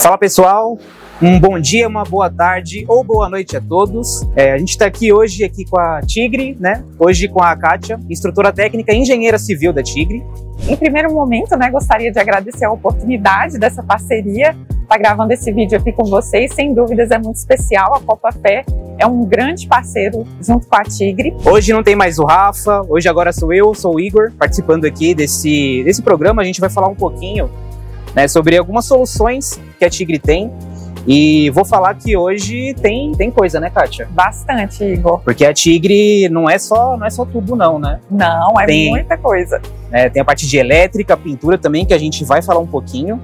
Fala pessoal, um bom dia, uma boa tarde ou boa noite a todos. A gente está aqui hoje com a Tigre, né? Hoje com a Kátia, instrutora técnica e engenheira civil da Tigre. Em primeiro momento, gostaria de agradecer a oportunidade dessa parceria, estar gravando esse vídeo aqui com vocês. Sem dúvidas é muito especial, a Copafé é um grande parceiro junto com a Tigre. Hoje não tem mais o Rafa, hoje agora sou o Igor, participando aqui desse programa. A gente vai falar um pouquinho, né, sobre algumas soluções que a Tigre tem. E vou falar que hoje tem coisa, né, Kátia? Bastante, Igor. Porque a Tigre não é só tubo não, né? Não, muita coisa. Tem a parte de elétrica, pintura também, que a gente vai falar um pouquinho.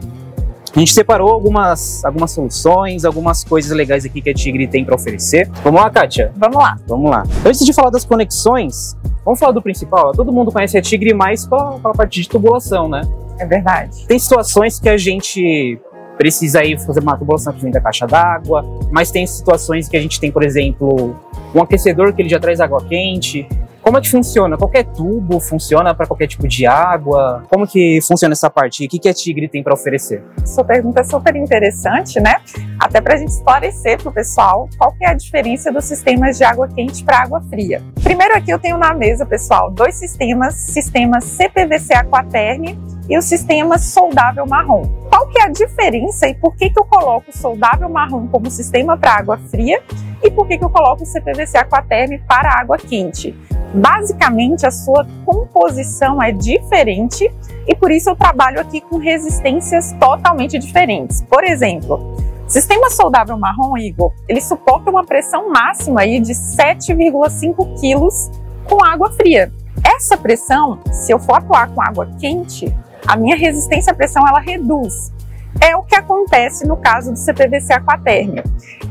A gente separou algumas soluções, algumas coisas legais aqui que a Tigre tem para oferecer. Vamos lá, Kátia? Vamos lá. Vamos lá. Antes de falar das conexões, vamos falar do principal. Todo mundo conhece a Tigre mais pela parte de tubulação, né? É verdade. Tem situações que a gente precisa aí fazer uma tubulação que vem da caixa d'água, mas tem situações que a gente tem, por exemplo, um aquecedor que ele já traz água quente. Como é que funciona? Qualquer tubo funciona para qualquer tipo de água? Como que funciona essa parte? E o que a Tigre tem para oferecer? Sua pergunta é super interessante, né? Até para a gente esclarecer para o pessoal qual que é a diferença dos sistemas de água quente para água fria. Primeiro aqui eu tenho na mesa, pessoal, dois sistemas, sistema CPVC Aquatherm e o sistema soldável marrom. Qual que é a diferença e por que eu coloco o soldável marrom como sistema para água fria e por que eu coloco o CPVC Aquatherm para água quente? Basicamente, a sua composição é diferente e por isso eu trabalho aqui com resistências totalmente diferentes. Por exemplo, o sistema soldável marrom, Igor, ele suporta uma pressão máxima aí de 7,5 kg com água fria. Essa pressão, se eu for atuar com água quente, a minha resistência à pressão ela reduz. É o que acontece no caso do CPVC Aquatherm.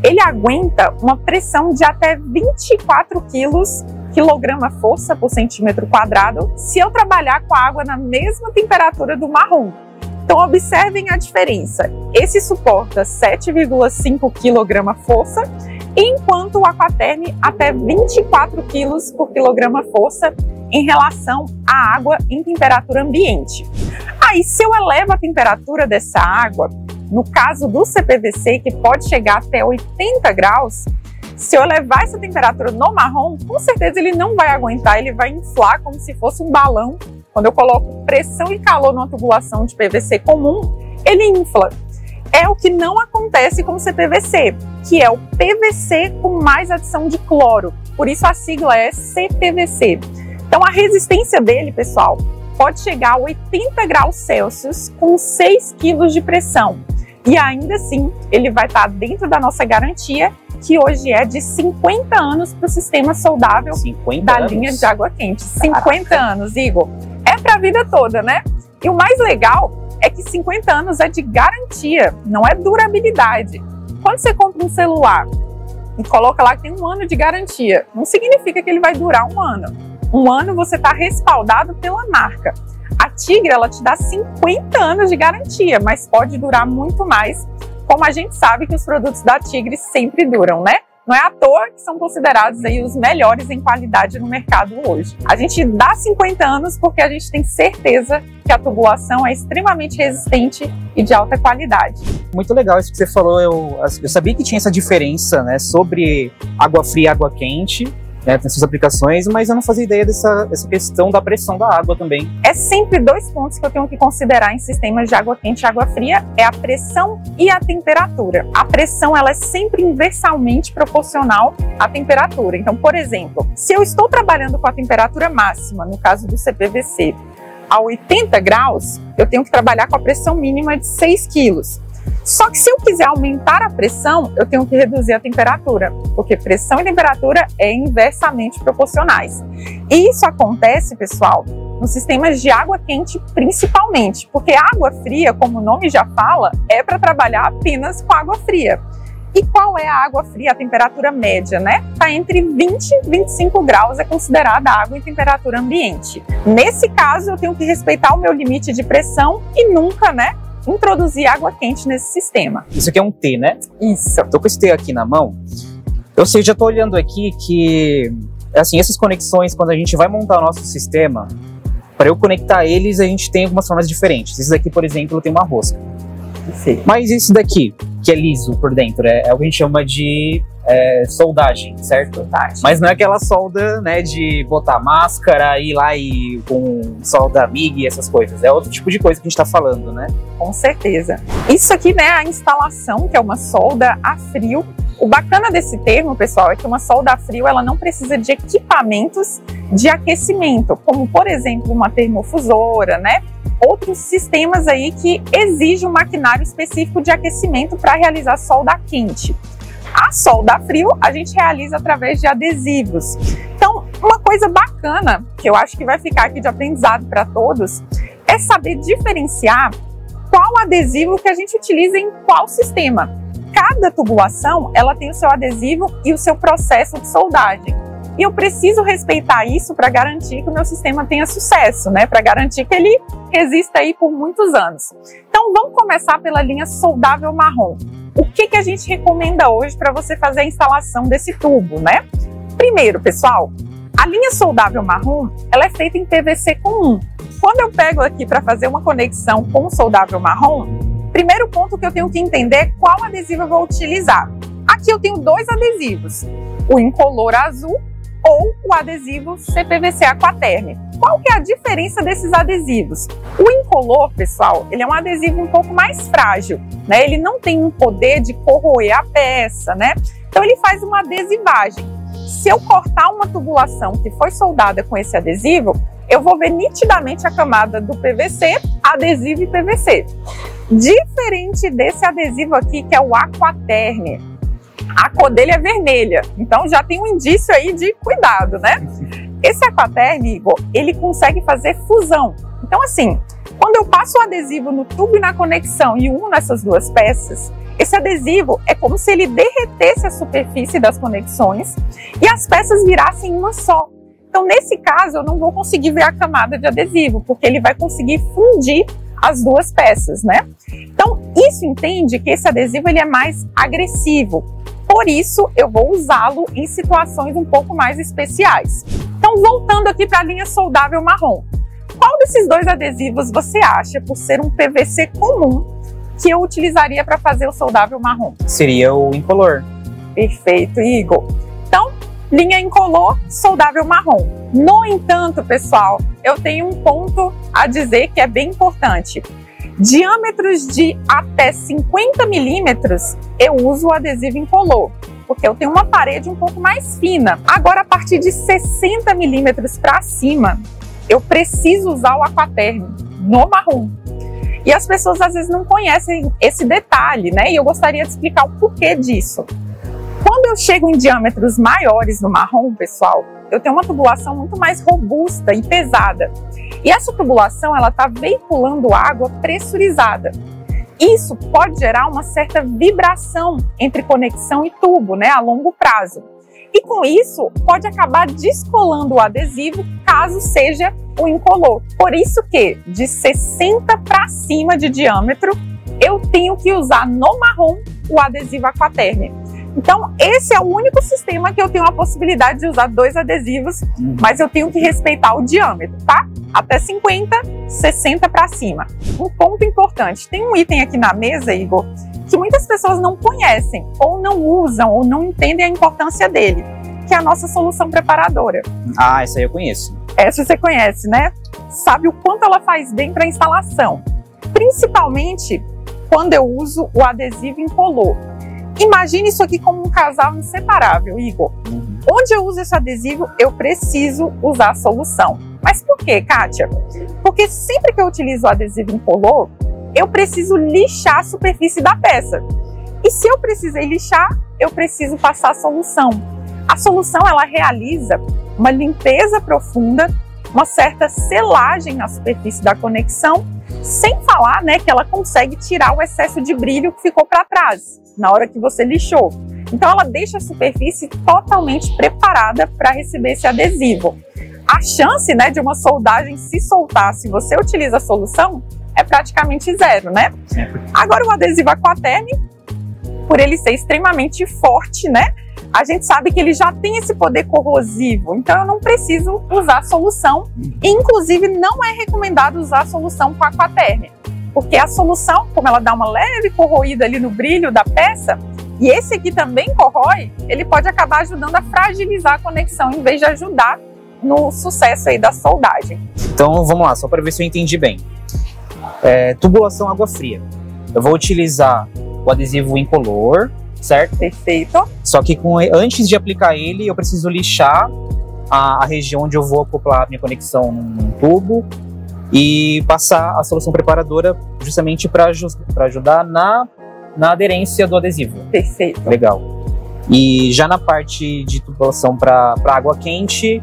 Ele aguenta uma pressão de até 24 quilograma-força por centímetro quadrado se eu trabalhar com a água na mesma temperatura do marrom. Então observem a diferença. Esse suporta 7,5 quilograma-força, enquanto o Aquatherm até 24 quilos por quilograma-força em relação à água em temperatura ambiente. Aí, se eu elevo a temperatura dessa água, no caso do CPVC, que pode chegar até 80 graus, se eu elevar essa temperatura no marrom, com certeza ele não vai aguentar, ele vai inflar como se fosse um balão. Quando eu coloco pressão e calor numa tubulação de PVC comum, ele infla. É o que não acontece com o CPVC, que é o PVC com mais adição de cloro. Por isso a sigla é CPVC. Então a resistência dele, pessoal, pode chegar a 80 graus Celsius com 6 kg de pressão. E ainda assim, ele vai estar dentro da nossa garantia, que hoje é de 50 anos para o sistema soldável da linha de água quente. 50 anos, Igor. É para a vida toda, né? E o mais legal é que 50 anos é de garantia, não é durabilidade. Quando você compra um celular e coloca lá que tem 1 ano de garantia, não significa que ele vai durar 1 ano. 1 ano você está respaldado pela marca. A Tigre, ela te dá 50 anos de garantia, mas pode durar muito mais, como a gente sabe que os produtos da Tigre sempre duram, né? Não é à toa que são considerados aí os melhores em qualidade no mercado hoje. A gente dá 50 anos porque a gente tem certeza que a tubulação é extremamente resistente e de alta qualidade. Muito legal isso que você falou. Eu sabia que tinha essa diferença, né, sobre água fria e água quente, né, tem suas aplicações, mas eu não fazia ideia dessa questão da pressão da água também. É sempre 2 pontos que eu tenho que considerar em sistemas de água quente e água fria, é a pressão e a temperatura. A pressão ela é sempre inversamente proporcional à temperatura. Então, por exemplo, se eu estou trabalhando com a temperatura máxima, no caso do CPVC, a 80 graus, eu tenho que trabalhar com a pressão mínima de 6 quilos. Só que se eu quiser aumentar a pressão, eu tenho que reduzir a temperatura, porque pressão e temperatura é inversamente proporcionais. E isso acontece, pessoal, nos sistemas de água quente principalmente, porque a água fria, como o nome já fala, é para trabalhar apenas com água fria. E qual é a água fria? A temperatura média, né? Está entre 20 e 25 graus, é considerada água em temperatura ambiente. Nesse caso, eu tenho que respeitar o meu limite de pressão e nunca, né, introduzir água quente nesse sistema. Isso aqui é um T, né? Isso. Tô com esse T aqui na mão. Eu sei, já tô olhando aqui que, assim, essas conexões, quando a gente vai montar o nosso sistema, para eu conectar eles, a gente tem algumas formas diferentes. Esses aqui, por exemplo, tem uma rosca. Perfeito. Mas isso daqui, que é liso por dentro, é o que a gente chama de soldagem, certo? Soldagem. Mas não é aquela solda, né, de botar máscara, ir lá e com solda MIG e essas coisas. É outro tipo de coisa que a gente tá falando, né? Com certeza. Isso aqui, né, a instalação, que é uma solda a frio. O bacana desse termo, pessoal, é que uma solda a frio, ela não precisa de equipamentos de aquecimento, como, por exemplo, uma termofusora, né? Outros sistemas aí que exigem um maquinário específico de aquecimento para realizar solda quente. A solda a frio a gente realiza através de adesivos. Então, uma coisa bacana que eu acho que vai ficar aqui de aprendizado para todos é saber diferenciar qual adesivo que a gente utiliza em qual sistema. Cada tubulação ela tem o seu adesivo e o seu processo de soldagem. E eu preciso respeitar isso para garantir que o meu sistema tenha sucesso, né? Para garantir que ele resista aí por muitos anos. Então vamos começar pela linha soldável marrom. O que a gente recomenda hoje para você fazer a instalação desse tubo, né? Primeiro, pessoal, a linha soldável marrom, ela é feita em PVC comum. Quando eu pego aqui para fazer uma conexão com o soldável marrom, primeiro ponto que eu tenho que entender é qual adesivo eu vou utilizar. Aqui eu tenho dois adesivos, o incolor azul ou o adesivo CPVC Aquaterm. Qual que é a diferença desses adesivos? O incolor, pessoal, ele é um adesivo um pouco mais frágil, né? Ele não tem um poder de corroer a peça, né? Então ele faz uma adesivagem. Se eu cortar uma tubulação que foi soldada com esse adesivo, eu vou ver nitidamente a camada do PVC, adesivo e PVC. Diferente desse adesivo aqui, que é o Aquaterm. A cor dele é vermelha, então já tem um indício aí de cuidado, né? Esse Aquaterm, Igor, ele consegue fazer fusão. Então assim, quando eu passo o adesivo no tubo e na conexão e uno essas duas peças, esse adesivo é como se ele derretesse a superfície das conexões e as peças virassem uma só. Então nesse caso eu não vou conseguir ver a camada de adesivo, porque ele vai conseguir fundir as duas peças, né? Então isso entende que esse adesivo ele é mais agressivo. Por isso, eu vou usá-lo em situações um pouco mais especiais. Então, voltando aqui para a linha soldável marrom. Qual desses dois adesivos você acha, por ser um PVC comum, que eu utilizaria para fazer o soldável marrom? Seria o incolor. Perfeito, Igor. Então, linha incolor, soldável marrom. No entanto, pessoal, eu tenho um ponto a dizer que é bem importante. Diâmetros de até 50 milímetros, eu uso o adesivo incolor, porque eu tenho uma parede um pouco mais fina. Agora, a partir de 60 milímetros para cima, eu preciso usar o Aquaterm no marrom. E as pessoas às vezes não conhecem esse detalhe, né? E eu gostaria de explicar o porquê disso. Quando eu chego em diâmetros maiores no marrom, pessoal, eu tenho uma tubulação muito mais robusta e pesada. E essa tubulação, ela está veiculando água pressurizada. Isso pode gerar uma certa vibração entre conexão e tubo, né, a longo prazo. E com isso, pode acabar descolando o adesivo, caso seja o incolor. Por isso que, de 60 para cima de diâmetro, eu tenho que usar no marrom o adesivo Aquaterm. Então, esse é o único sistema que eu tenho a possibilidade de usar dois adesivos, mas eu tenho que respeitar o diâmetro, tá? Até 50, 60 para cima. Um ponto importante, tem um item aqui na mesa, Igor, que muitas pessoas não conhecem, ou não usam, ou não entendem a importância dele, que é a nossa solução preparadora. Ah, essa aí eu conheço. Essa você conhece, né? Sabe o quanto ela faz bem para a instalação, principalmente quando eu uso o adesivo incolor. Imagine isso aqui como um casal inseparável, Igor. Onde eu uso esse adesivo, eu preciso usar a solução. Mas por quê, Kátia? Porque sempre que eu utilizo o adesivo incolor, eu preciso lixar a superfície da peça. E se eu precisei lixar, eu preciso passar a solução. A solução, ela realiza uma limpeza profunda, uma certa selagem na superfície da conexão, sem falar, né, que ela consegue tirar o excesso de brilho que ficou para trás na hora que você lixou. Então ela deixa a superfície totalmente preparada para receber esse adesivo. A chance, né, de uma soldagem se soltar se você utiliza a solução é praticamente zero, né? Agora o adesivo Aquaterm, por ele ser extremamente forte, né, a gente sabe que ele já tem esse poder corrosivo, então eu não preciso usar a solução, e inclusive não é recomendado usar a solução com Aquaterm. Porque a solução, como ela dá uma leve corroída ali no brilho da peça, e esse aqui também corrói, ele pode acabar ajudando a fragilizar a conexão, em vez de ajudar no sucesso aí da soldagem. Então vamos lá, só para ver se eu entendi bem. Tubulação água fria. Eu vou utilizar o adesivo incolor, certo? Perfeito. Só que antes de aplicar ele, eu preciso lixar a região onde eu vou acoplar a minha conexão num tubo e passar a solução preparadora justamente para ajudar na aderência do adesivo. Perfeito. Legal. E já na parte de tubulação para água quente,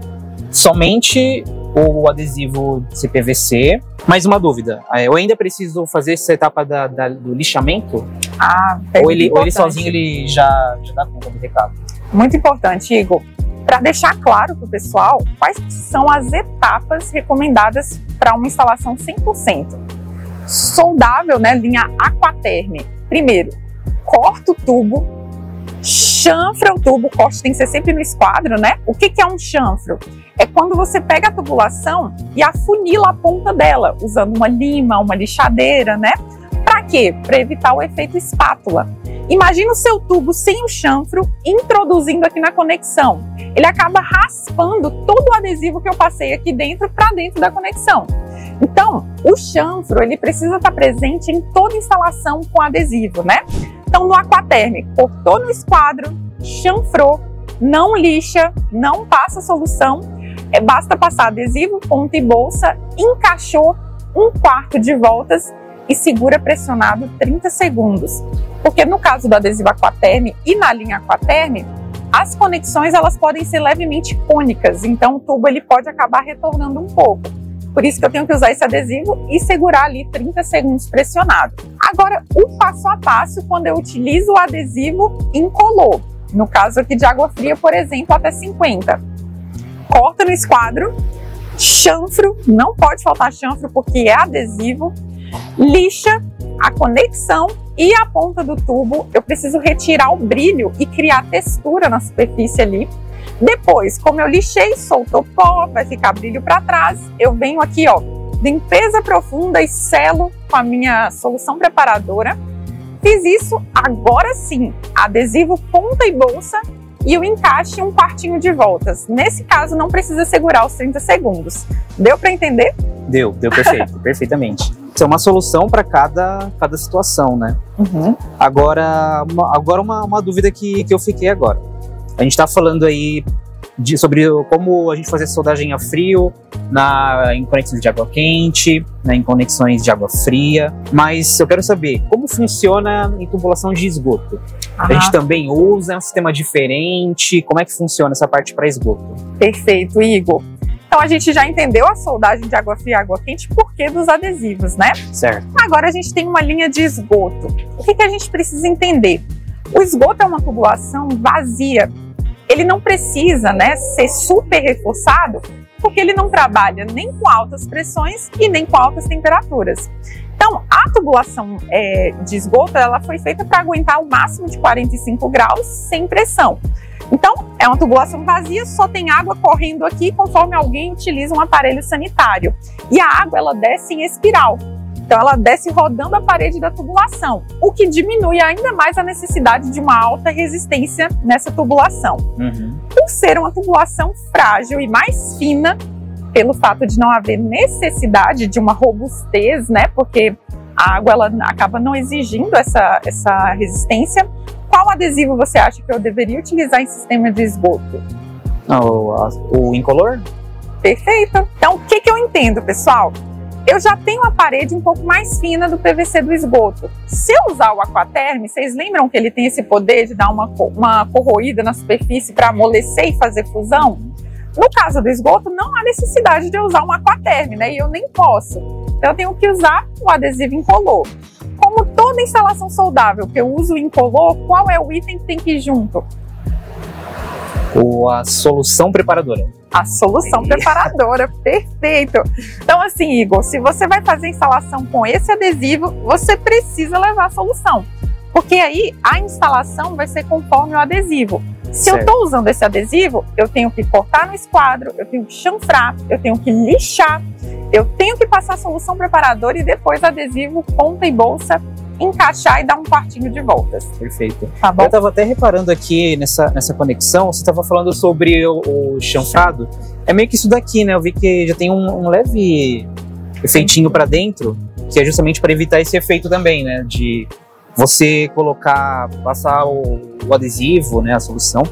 somente o adesivo CPVC. Mais uma dúvida, eu ainda preciso fazer essa etapa do lixamento? Ou ele sozinho ele já dá conta do recado? Muito importante, Igor. Para deixar claro para o pessoal quais são as etapas recomendadas para uma instalação 100%. Soldável, né, linha Aquaterm. Primeiro, corta o tubo, chanfra o tubo, o corte tem que ser sempre no esquadro, né? O que é um chanfro? É quando você pega a tubulação e afunila a ponta dela, usando uma lima, uma lixadeira, né? Para quê? Para evitar o efeito espátula. Imagina o seu tubo sem o chanfro introduzindo aqui na conexão. Ele acaba raspando todo o adesivo que eu passei aqui dentro para dentro da conexão. Então, o chanfro ele precisa estar presente em toda instalação com adesivo, né? Então, no Aquaterm, cortou no esquadro, chanfrou, não lixa, não passa solução, basta passar adesivo, ponta e bolsa, encaixou 1/4 de voltas e segura pressionado 30 segundos. Porque no caso do adesivo Aquaterm e na linha Aquaterm, as conexões elas podem ser levemente cônicas, então o tubo ele pode acabar retornando um pouco. Por isso que eu tenho que usar esse adesivo e segurar ali 30 segundos pressionado. Agora, o passo a passo quando eu utilizo o adesivo incolor. No caso aqui de água fria, por exemplo, até 50. Corta no esquadro, chanfro, não pode faltar chanfro porque é adesivo, lixa a conexão e a ponta do tubo. Eu preciso retirar o brilho e criar textura na superfície ali. Depois, como eu lixei, soltou pó, vai ficar brilho para trás, eu venho aqui, ó, limpeza profunda e selo com a minha solução preparadora. Fiz isso, agora sim, adesivo ponta e bolsa e o encaixe 1/4 de voltas. Nesse caso, não precisa segurar os 30 segundos. Deu para entender? Deu perfeito, perfeitamente. Isso é uma solução para cada situação, né? Uhum. Agora uma dúvida que eu fiquei agora. A gente está falando aí sobre como a gente fazer soldagem a frio em conexões de água quente, né, em conexões de água fria, mas eu quero saber como funciona em tubulação de esgoto. A gente também usa, é um sistema diferente, como é que funciona essa parte para esgoto? Perfeito, Igor. Então a gente já entendeu a soldagem de água fria e água quente por que dos adesivos, né? Certo. Agora a gente tem uma linha de esgoto. O que a gente precisa entender? O esgoto é uma tubulação vazia. Ele não precisa, né, ser super reforçado, porque ele não trabalha nem com altas pressões e nem com altas temperaturas. Então, a tubulação de esgoto ela foi feita para aguentar o máximo de 45 graus sem pressão. Então, é uma tubulação vazia, só tem água correndo aqui conforme alguém utiliza um aparelho sanitário. E a água ela desce em espiral. Então ela desce rodando a parede da tubulação, o que diminui ainda mais a necessidade de uma alta resistência nessa tubulação. Uhum. Por ser uma tubulação frágil e mais fina, pelo fato de não haver necessidade de uma robustez, né, porque a água ela acaba não exigindo essa resistência, qual adesivo você acha que eu deveria utilizar em sistema de esgoto? O incolor? Perfeito! Então o que eu entendo, pessoal? Eu já tenho a parede um pouco mais fina do PVC do esgoto. Se eu usar o Aquaterm, vocês lembram que ele tem esse poder de dar uma corroída na superfície para amolecer e fazer fusão? No caso do esgoto, não há necessidade de eu usar um Aquaterm, né? E eu nem posso. Então eu tenho que usar o adesivo incolor. Como toda instalação soldável que eu uso incolor, qual é o item que tem que ir junto? A solução preparadora. A solução preparadora, perfeito. Então assim, Igor, se você vai fazer instalação com esse adesivo, você precisa levar a solução. Porque aí a instalação vai ser conforme o adesivo. Se eu estou usando esse adesivo, eu tenho que cortar no esquadro, eu tenho que chanfrar, eu tenho que lixar, eu tenho que passar solução preparadora e depois adesivo, ponta e bolsa, encaixar e dar um quartinho de voltas. Perfeito. Tá bom? Eu estava até reparando aqui nessa conexão, você estava falando sobre o chanfrado. É meio que isso daqui, né? Eu vi que já tem um leve efeitinho para dentro, que é justamente para evitar esse efeito também, né? De você passar o adesivo, né? A solução.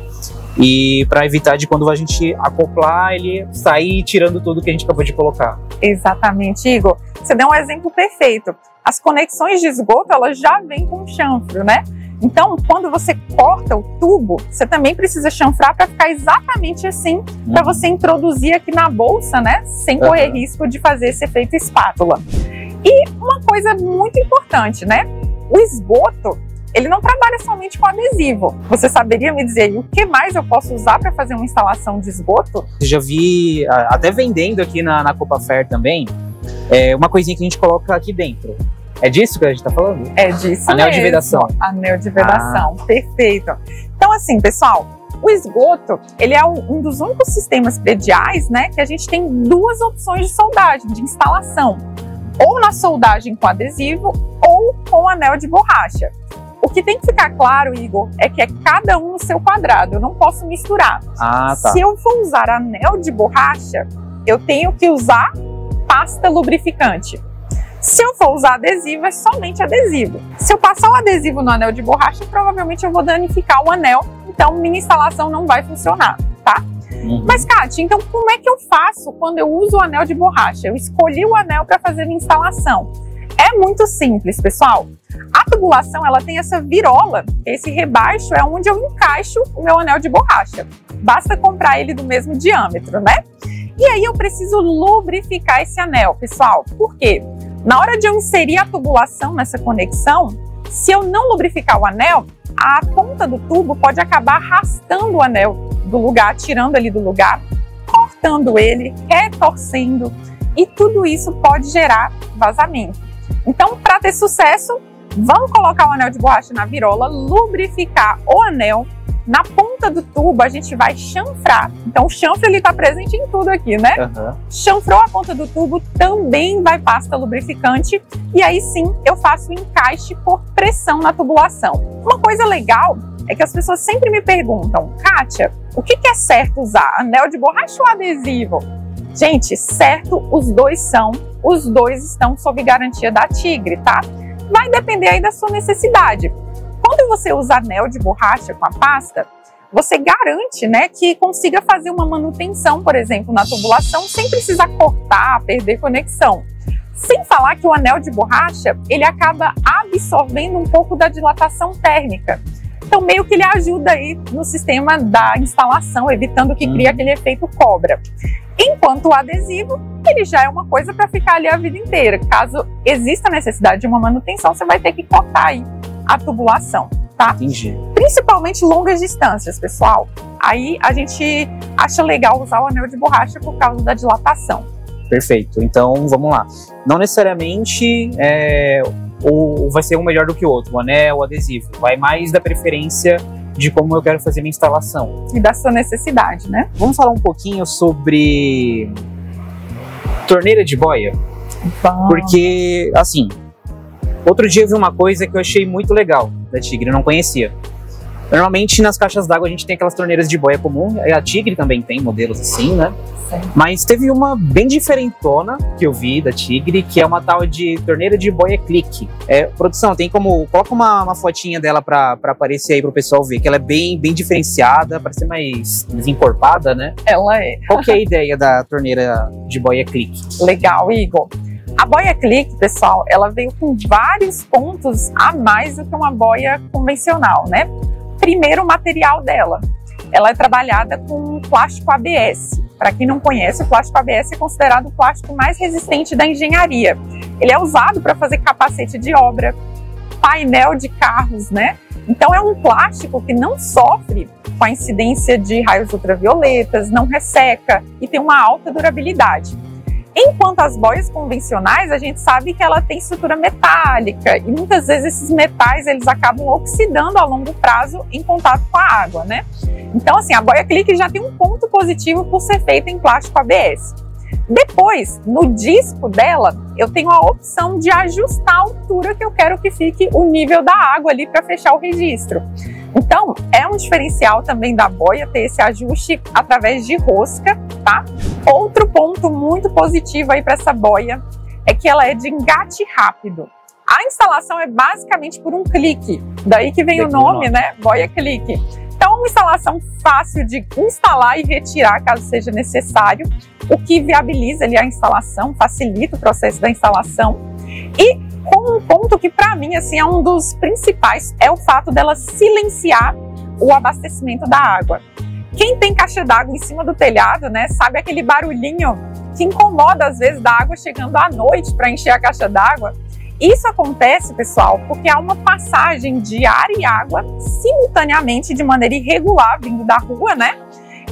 E para evitar de quando a gente acoplar, ele sair tirando tudo que a gente acabou de colocar. Exatamente, Igor. Você deu um exemplo perfeito. As conexões de esgoto, elas já vêm com chanfro, né? Então, quando você corta o tubo, você também precisa chanfrar para ficar exatamente assim, para você introduzir aqui na bolsa, né? Sem correr risco de fazer esse efeito espátula. E uma coisa muito importante, né? O esgoto, ele não trabalha somente com adesivo. Você saberia me dizer o que mais eu posso usar para fazer uma instalação de esgoto? Eu já vi, até vendendo aqui na Copa Fair também, uma coisinha que a gente coloca aqui dentro. É disso que a gente está falando? É disso Anel mesmo. de vedação. Anel de vedação, perfeito. Então assim, pessoal, o esgoto, ele é um dos únicos sistemas prediais, né, que a gente tem duas opções de soldagem, de instalação. Ou na soldagem com adesivo, ou com anel de borracha. O que tem que ficar claro, Igor, é que é cada um no seu quadrado, eu não posso misturar. Ah, tá. Se eu for usar anel de borracha, eu tenho que usar pasta lubrificante. Se eu for usar adesivo, é somente adesivo. Se eu passar o adesivo no anel de borracha, provavelmente eu vou danificar o anel, então minha instalação não vai funcionar, tá? Mas, Kátia, então como é que eu faço quando eu uso o anel de borracha? Eu escolhi o anel para fazer a instalação. É muito simples, pessoal. A tubulação, ela tem essa virola, esse rebaixo é onde eu encaixo o meu anel de borracha. Basta comprar ele do mesmo diâmetro, né? E aí eu preciso lubrificar esse anel, pessoal. Por quê? Na hora de eu inserir a tubulação nessa conexão, se eu não lubrificar o anel, a ponta do tubo pode acabar arrastando o anel do lugar, tirando ele do lugar, cortando ele, retorcendo, e tudo isso pode gerar vazamento. Então, para ter sucesso, vamos colocar o anel de borracha na virola, lubrificar o anel. Na ponta do tubo, a gente vai chanfrar. Então, o chanfre está presente em tudo aqui, né? Chanfrou a ponta do tubo, também vai pasta lubrificante. E aí sim, eu faço o encaixe por pressão na tubulação. Uma coisa legal é que as pessoas sempre me perguntam, Kátia, o que é certo usar? Anel de borracha ou adesivo? Gente, certo, os dois são. Os dois estão sob garantia da Tigre, tá? Vai depender aí da sua necessidade. Quando você usa anel de borracha com a pasta, você garante, né, que consiga fazer uma manutenção, por exemplo, na tubulação, sem precisar cortar, perder conexão. Sem falar que o anel de borracha, ele acaba absorvendo um pouco da dilatação térmica. Então, meio que ele ajuda aí no sistema da instalação, evitando que crie aquele efeito cobra. Enquanto o adesivo, ele já é uma coisa para ficar ali a vida inteira. Caso exista necessidade de uma manutenção, você vai ter que cortar aí a tubulação, tá? Entendi. Principalmente longas distâncias, pessoal. Aí a gente acha legal usar o anel de borracha por causa da dilatação. Perfeito. Então, vamos lá. Não necessariamente vai ser um melhor do que o outro, o anel, o adesivo. Vai mais da preferência de como eu quero fazer minha instalação. E da sua necessidade, né? Vamos falar um pouquinho sobre torneira de boia? Porque, assim, outro dia eu vi uma coisa que eu achei muito legal da Tigre, eu não conhecia. Normalmente nas caixas d'água a gente tem aquelas torneiras de boia comum, a Tigre também tem modelos assim, né? Sim. Mas teve uma bem diferentona que eu vi da Tigre, que é uma tal de torneira de boia clique. Produção, tem como... Coloca uma fotinha dela pra aparecer aí pro pessoal ver, que ela é bem diferenciada, para ser mais desencorpada, né? Ela é. Qual que é a ideia da torneira de boia clique? Legal, Igor. A boia clique, pessoal, ela veio com vários pontos a mais do que uma boia convencional, né? Primeiro, o material dela. Ela é trabalhada com plástico ABS. Para quem não conhece, o plástico ABS é considerado o plástico mais resistente da engenharia. Ele é usado para fazer capacete de obra, painel de carros, né? Então é um plástico que não sofre com a incidência de raios ultravioletas, não resseca e tem uma alta durabilidade. Enquanto as boias convencionais, a gente sabe que ela tem estrutura metálica e muitas vezes esses metais eles acabam oxidando a longo prazo em contato com a água, né? Então, assim, a boia Clique já tem um ponto positivo por ser feita em plástico ABS. Depois, no disco dela, eu tenho a opção de ajustar a altura que eu quero que fique o nível da água ali para fechar o registro. Então, é um diferencial também da boia ter esse ajuste através de rosca, tá? Outro ponto muito positivo aí para essa boia é que ela é de engate rápido. A instalação é basicamente por um clique, daí que vem o nome, né? Boia Clique. Então, uma instalação fácil de instalar e retirar caso seja necessário, o que viabiliza ali a instalação, facilita o processo da instalação. E com um ponto que para mim assim, é um dos principais, é o fato dela silenciar o abastecimento da água. Quem tem caixa d'água em cima do telhado, né, sabe aquele barulhinho que incomoda às vezes da água chegando à noite para encher a caixa d'água? Isso acontece, pessoal, porque há uma passagem de ar e água simultaneamente de maneira irregular vindo da rua, né?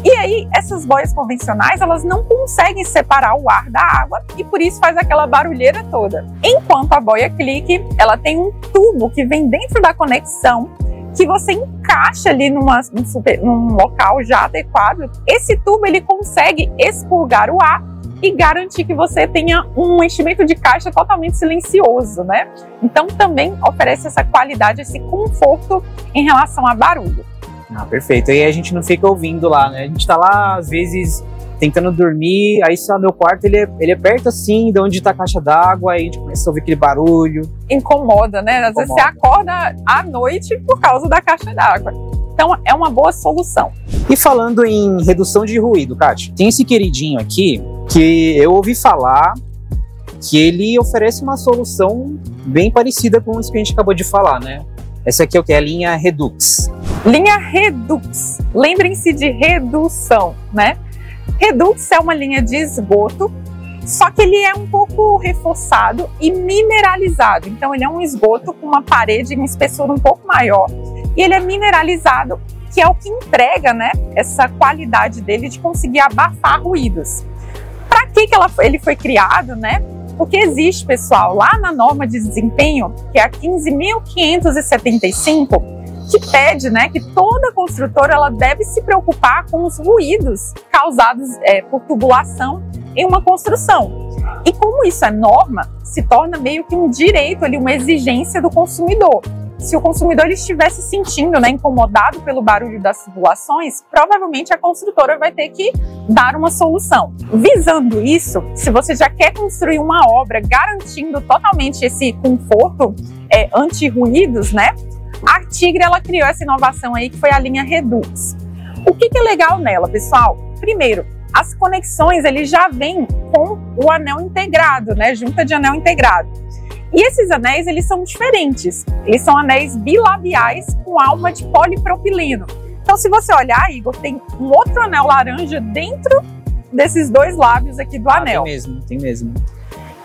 E aí, essas boias convencionais, elas não conseguem separar o ar da água e por isso faz aquela barulheira toda. Enquanto a boia Clique, ela tem um tubo que vem dentro da conexão, que você encaixa ali num local já adequado. Esse tubo, ele consegue expurgar o ar e garantir que você tenha um enchimento de caixa totalmente silencioso, né? Então, também oferece essa qualidade, esse conforto em relação a barulho. Ah, perfeito. Aí a gente não fica ouvindo lá, né? A gente tá lá, às vezes, tentando dormir, aí só meu quarto, ele é perto assim, de onde tá a caixa d'água, aí a gente começa a ouvir aquele barulho. Incomoda, né? Às vezes você acorda à noite por causa da caixa d'água. Então, é uma boa solução. E falando em redução de ruído, Kátia, tem esse queridinho aqui, que eu ouvi falar que ele oferece uma solução bem parecida com isso que a gente acabou de falar, né? Essa aqui é o que? É a linha Redux. Linha Redux. Lembrem-se de redução, né? Redux é uma linha de esgoto, só que ele é um pouco reforçado e mineralizado. Então, ele é um esgoto com uma parede, uma espessura um pouco maior. E ele é mineralizado, que é o que entrega, né, essa qualidade dele de conseguir abafar ruídos. Para que ele foi criado, né? Porque existe, pessoal, lá na norma de desempenho, que é a 15.575, que pede, né, que toda construtora ela deve se preocupar com os ruídos causados por tubulação em uma construção. E como isso é norma, se torna meio que um direito ali, uma exigência do consumidor. Se o consumidor ele estiver se sentindo, né, incomodado pelo barulho das tubulações, provavelmente a construtora vai ter que dar uma solução. Visando isso, se você já quer construir uma obra garantindo totalmente esse conforto anti-ruídos, né, a Tigre ela criou essa inovação aí que foi a linha Redux. O que é legal nela, pessoal? Primeiro, as conexões ele já vêm com o anel integrado, né, junta de anel integrado. E esses anéis, eles são diferentes. Eles são anéis bilabiais com alma de polipropileno. Então, se você olhar, Igor, tem um outro anel laranja dentro desses dois lábios aqui do anel. Tem mesmo.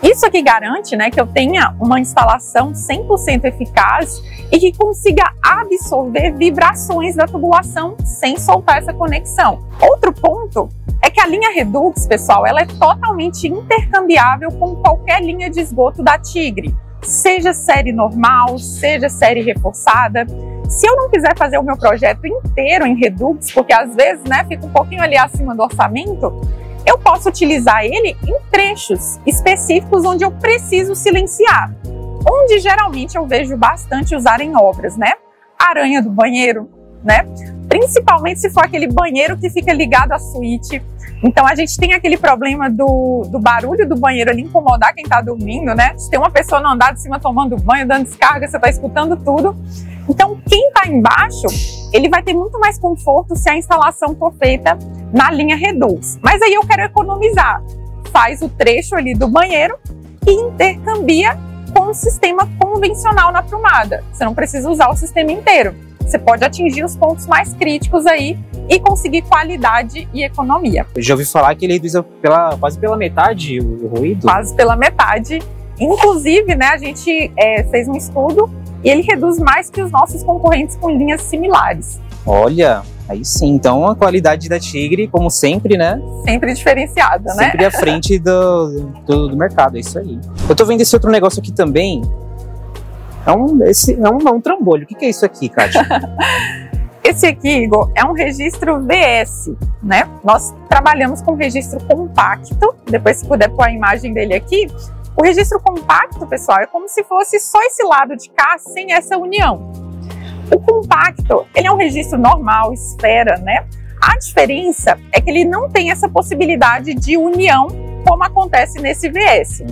Isso aqui garante, né, que eu tenha uma instalação 100% eficaz e que consiga absorver vibrações da tubulação sem soltar essa conexão. Outro ponto é que a linha Redux, pessoal, ela é totalmente intercambiável com qualquer linha de esgoto da Tigre, seja série normal, seja série reforçada. Se eu não quiser fazer o meu projeto inteiro em Redux, porque às vezes, né, fica um pouquinho ali acima do orçamento, eu posso utilizar ele em trechos específicos onde eu preciso silenciar, onde geralmente eu vejo bastante usar em obras, né? Aranha do banheiro, né? Principalmente se for aquele banheiro que fica ligado à suíte. Então a gente tem aquele problema do barulho do banheiro ali incomodar quem tá dormindo, né? Se tem uma pessoa no andar de cima tomando banho, dando descarga, você tá escutando tudo. Então quem tá embaixo, ele vai ter muito mais conforto se a instalação for feita na linha Redux. Mas aí eu quero economizar. Faz o trecho ali do banheiro e intercambia com o sistema convencional na prumada. Você não precisa usar o sistema inteiro. Você pode atingir os pontos mais críticos aí e conseguir qualidade e economia. Eu já ouvi falar que ele reduz quase pela metade o ruído. Quase pela metade. Inclusive, né, a gente fez um estudo e ele reduz mais que os nossos concorrentes com linhas similares. Olha, Aí sim, então a qualidade da Tigre, como sempre, né? Sempre diferenciada, né? Sempre à frente do mercado, é isso aí. Eu tô vendo esse outro negócio aqui também. É um trambolho. O que é isso aqui, Kátia? Esse aqui, Igor, é um registro VS, né? Nós trabalhamos com registro compacto. Depois, se puder pôr a imagem dele aqui. O registro compacto, pessoal, é como se fosse só esse lado de cá, sem essa união. O compacto, ele é um registro normal, esfera, né? A diferença é que ele não tem essa possibilidade de união, como acontece nesse VS.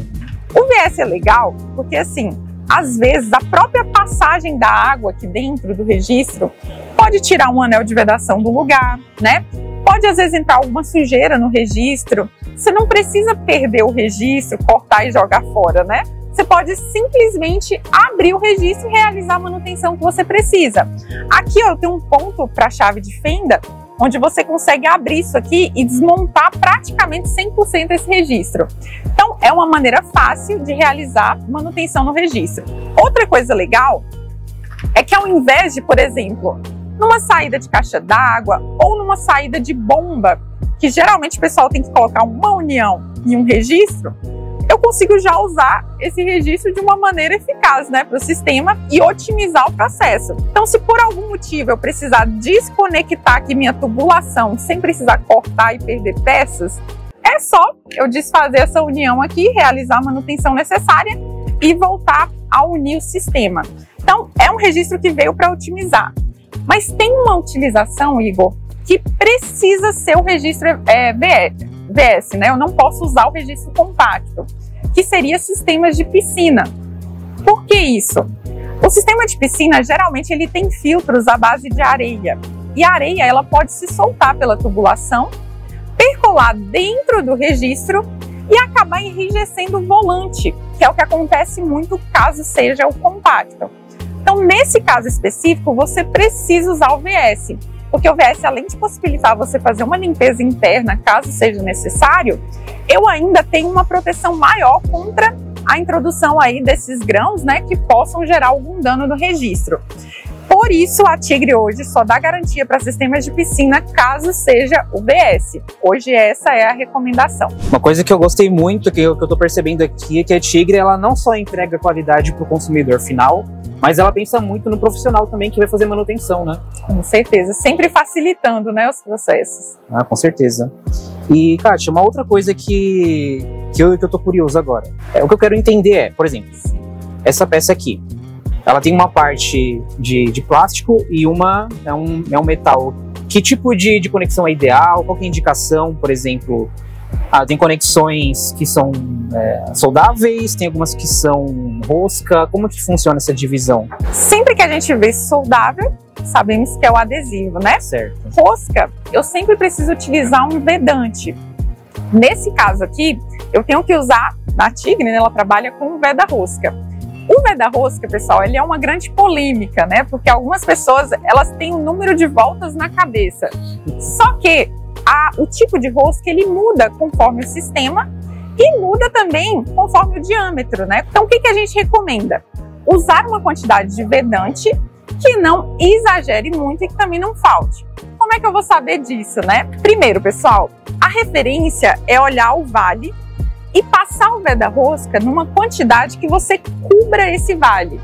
O VS é legal porque, assim, às vezes a própria passagem da água aqui dentro do registro pode tirar um anel de vedação do lugar, né? Pode às vezes entrar alguma sujeira no registro. Você não precisa perder o registro, cortar e jogar fora, né? Você pode simplesmente abrir o registro e realizar a manutenção que você precisa. Aqui eu tenho um ponto para a chave de fenda, onde você consegue abrir isso aqui e desmontar praticamente 100% esse registro. Então, é uma maneira fácil de realizar manutenção no registro. Outra coisa legal é que ao invés de, por exemplo, numa saída de caixa d'água ou numa saída de bomba, que geralmente o pessoal tem que colocar uma união e um registro, eu consigo já usar esse registro de uma maneira eficaz, né, para o sistema e otimizar o processo. Então, se por algum motivo eu precisar desconectar aqui minha tubulação sem precisar cortar e perder peças, é só eu desfazer essa união aqui, realizar a manutenção necessária e voltar a unir o sistema. Então, é um registro que veio para otimizar. Mas tem uma utilização, Igor, que precisa ser o registro VS, né? Eu não posso usar o registro compacto, que seria sistemas de piscina. Por que isso? O sistema de piscina, geralmente, ele tem filtros à base de areia. E a areia, ela pode se soltar pela tubulação, percolar dentro do registro e acabar enrijecendo o volante, que é o que acontece muito caso seja o compacto. Então, nesse caso específico, você precisa usar o VS. Porque o VS, além de possibilitar você fazer uma limpeza interna, caso seja necessário, eu ainda tenho uma proteção maior contra a introdução aí desses grãos, né, que possam gerar algum dano no registro. Por isso, a Tigre hoje só dá garantia para sistemas de piscina caso seja o VS. Hoje essa é a recomendação. Uma coisa que eu gostei muito, que eu tô percebendo aqui, é que a Tigre, ela não só entrega qualidade para o consumidor final, mas ela pensa muito no profissional também que vai fazer manutenção, né? Com certeza, sempre facilitando, né, os processos. Ah, com certeza. E, Kátia, uma outra coisa que eu tô curioso agora. O que eu quero entender é, por exemplo, essa peça aqui, ela tem uma parte de plástico e é um metal. Que tipo de conexão é ideal? Qual que é a indicação, por exemplo? Tem conexões que são soldáveis, tem algumas que são rosca. Como que funciona essa divisão? Sempre que a gente vê soldável, sabemos que é o adesivo, né? Certo. Rosca, eu sempre preciso utilizar um vedante. Nesse caso aqui, eu tenho que usar, na Tigre, né, ela trabalha com veda-rosca. O veda-rosca, pessoal, ele é uma grande polêmica, né? Porque algumas pessoas, elas têm um número de voltas na cabeça. Só que o tipo de rosca, ele muda conforme o sistema e muda também conforme o diâmetro, né? Então, o que a gente recomenda? Usar uma quantidade de vedante que não exagere muito e que também não falte. Como é que eu vou saber disso, né? Primeiro, pessoal, a referência é olhar o vale e passar o veda-rosca numa quantidade que você cubra esse vale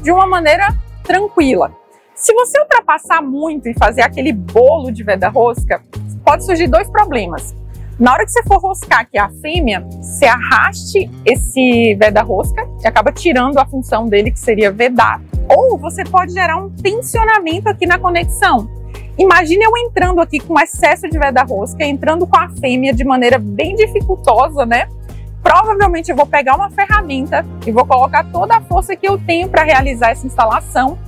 de uma maneira tranquila. Se você ultrapassar muito e fazer aquele bolo de veda-rosca, pode surgir dois problemas. Na hora que você for roscar aqui a fêmea, você arraste esse veda-rosca e acaba tirando a função dele, que seria vedar. Ou você pode gerar um tensionamento aqui na conexão. Imagine eu entrando aqui com excesso de veda-rosca, entrando com a fêmea de maneira bem dificultosa, né? Provavelmente eu vou pegar uma ferramenta e vou colocar toda a força que eu tenho para realizar essa instalação.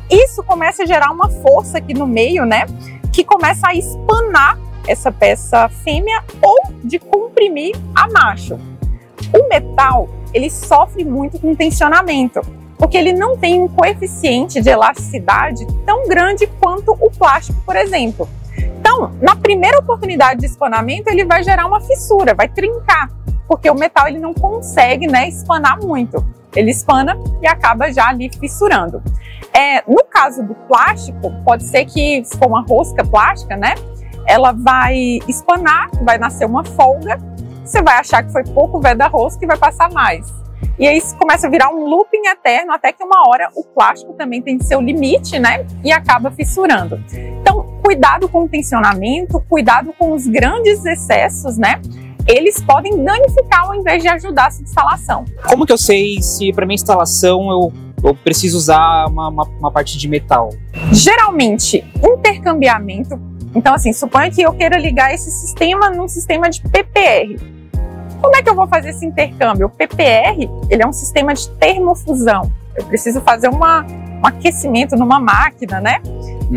Isso começa a gerar uma força aqui no meio, né? Que começa a espanar essa peça fêmea ou de comprimir a macho. O metal, ele sofre muito com tensionamento, porque ele não tem um coeficiente de elasticidade tão grande quanto o plástico, por exemplo. Então, na primeira oportunidade de espanamento, ele vai gerar uma fissura, vai trincar, porque o metal ele não consegue, né, espanar muito. ele espana e acaba já ali fissurando. No caso do plástico, pode ser que, se for uma rosca plástica, né, ela vai espanar, vai nascer uma folga, você vai achar que foi pouco velho da rosca e vai passar mais. E aí começa a virar um looping eterno, até que uma hora o plástico também tem seu limite, né, e acaba fissurando. Então, cuidado com o tensionamento, cuidado com os grandes excessos, né, eles podem danificar ao invés de ajudar essa instalação. Como que eu sei se para minha instalação eu preciso usar uma parte de metal? Geralmente, intercambiamento. Então, assim, suponha que eu queira ligar esse sistema num sistema de PPR. Como é que eu vou fazer esse intercâmbio? O PPR, ele é um sistema de termofusão. Eu preciso fazer um aquecimento numa máquina, né?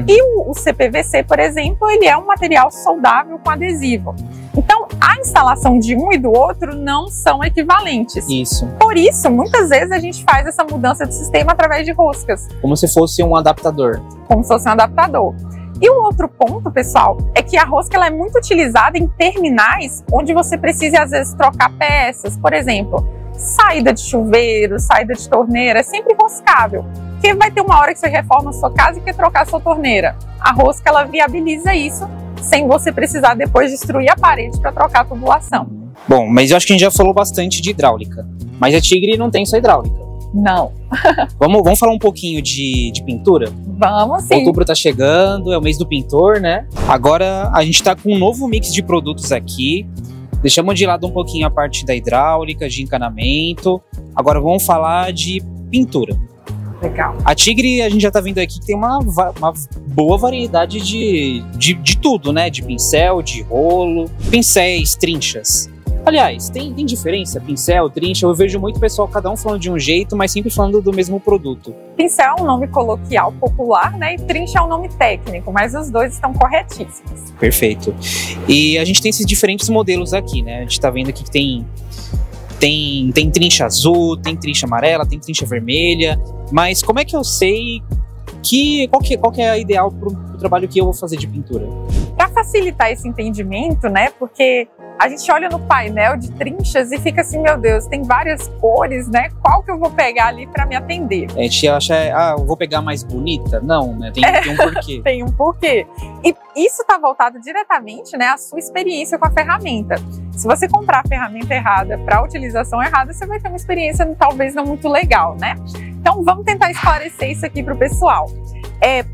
E o CPVC, por exemplo, ele é um material soldável com adesivo. Então, a instalação de um e do outro não são equivalentes. Isso. Por isso, muitas vezes a gente faz essa mudança de sistema através de roscas. Como se fosse um adaptador. Como se fosse um adaptador. E o outro ponto, pessoal, é que a rosca ela é muito utilizada em terminais onde você precisa, às vezes, trocar peças. Por exemplo, saída de chuveiro, saída de torneira, é sempre roscável. Porque vai ter uma hora que você reforma a sua casa e quer trocar a sua torneira. A rosca, ela viabiliza isso, sem você precisar depois destruir a parede para trocar a tubulação. Bom, mas eu acho que a gente já falou bastante de hidráulica. Mas a Tigre não tem só hidráulica. Não. Vamos falar um pouquinho de pintura? Vamos sim. Outubro tá chegando, é o mês do pintor, né? Agora a gente tá com um novo mix de produtos aqui. Deixamos de lado um pouquinho a parte da hidráulica, de encanamento. Agora vamos falar de pintura. Legal. A Tigre, a gente já tá vendo aqui que tem uma boa variedade de tudo, né? De pincel, de rolo, pincéis, trinchas. Aliás, tem diferença? Pincel, trincha? Eu vejo muito pessoal, cada um falando de um jeito, mas sempre falando do mesmo produto. Pincel é um nome coloquial popular, né? E trincha é um nome técnico, mas os dois estão corretíssimos. Perfeito. E a gente tem esses diferentes modelos aqui, né? A gente tá vendo aqui que tem trincha azul, tem trincha amarela, tem trincha vermelha. Mas como é que eu sei qual que é a ideal para o trabalho que eu vou fazer de pintura? Para facilitar esse entendimento, né? Porque a gente olha no painel de trinchas e fica assim, meu Deus, tem várias cores, né? Qual que eu vou pegar ali para me atender? A gente acha, eu vou pegar a mais bonita? Não, né? Tem um porquê. Tem um porquê. E isso está voltado diretamente, né, à sua experiência com a ferramenta. Se você comprar a ferramenta errada para a utilização errada, você vai ter uma experiência talvez não muito legal, né? Então vamos tentar esclarecer isso aqui para o pessoal.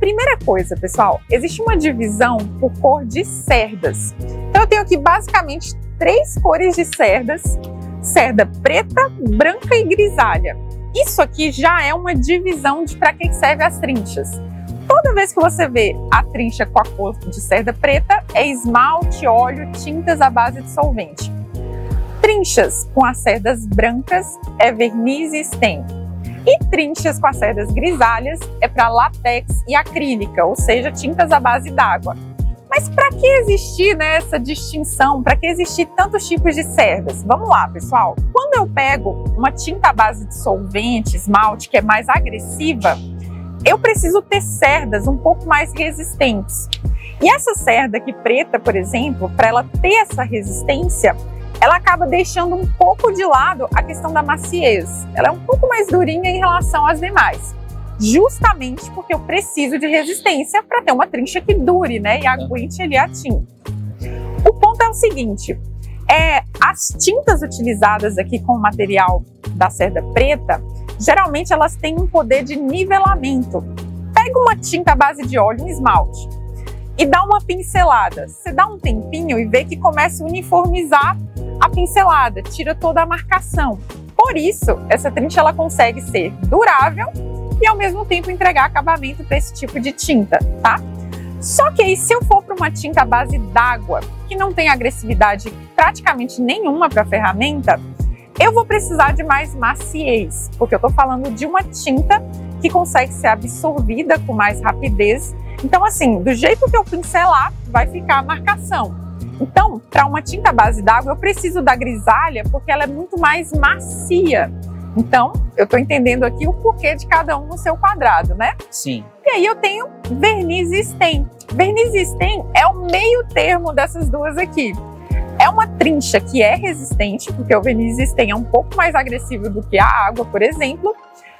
Primeira coisa, pessoal, existe uma divisão por cor de cerdas. Então eu tenho aqui basicamente 3 cores de cerdas: cerda preta, branca e grisalha. Isso aqui já é uma divisão de para que serve as trinchas. Toda vez que você vê a trincha com a cor de cerda preta, é esmalte, óleo, tintas à base de solvente. Trinchas com as cerdas brancas é verniz e stem. E trinchas com as cerdas grisalhas é para látex e acrílica, ou seja, tintas à base d'água. Mas para que existir, né, essa distinção? Para que existir tantos tipos de cerdas? Vamos lá, pessoal. Quando eu pego uma tinta à base de solvente, esmalte, que é mais agressiva, eu preciso ter cerdas um pouco mais resistentes. E essa cerda aqui preta, por exemplo, para ela ter essa resistência, ela acaba deixando um pouco de lado a questão da maciez. Ela é um pouco mais durinha em relação às demais. Justamente porque eu preciso de resistência para ter uma trincha que dure, né? E aguente ali a tinta. O ponto é o seguinte, as tintas utilizadas aqui com o material da cerda preta, geralmente elas têm um poder de nivelamento. Pega uma tinta à base de óleo, um esmalte, e dá uma pincelada. Você dá um tempinho e vê que começa a uniformizar a pincelada, tira toda a marcação. Por isso, essa trincha ela consegue ser durável e ao mesmo tempo entregar acabamento para esse tipo de tinta, tá? Só que aí, se eu for para uma tinta à base d'água, que não tem agressividade praticamente nenhuma para a ferramenta, eu vou precisar de mais maciez, porque eu estou falando de uma tinta que consegue ser absorvida com mais rapidez. Então, assim, do jeito que eu pincelar, vai ficar a marcação. Então, para uma tinta à base d'água, eu preciso da grisalha porque ela é muito mais macia. Então, eu estou entendendo aqui o porquê de cada um no seu quadrado, né? Sim. E aí eu tenho verniz e stem. Verniz e stem é o meio termo dessas duas aqui. É É uma trincha que é resistente, porque o verniz Stain é um pouco mais agressivo do que a água, por exemplo,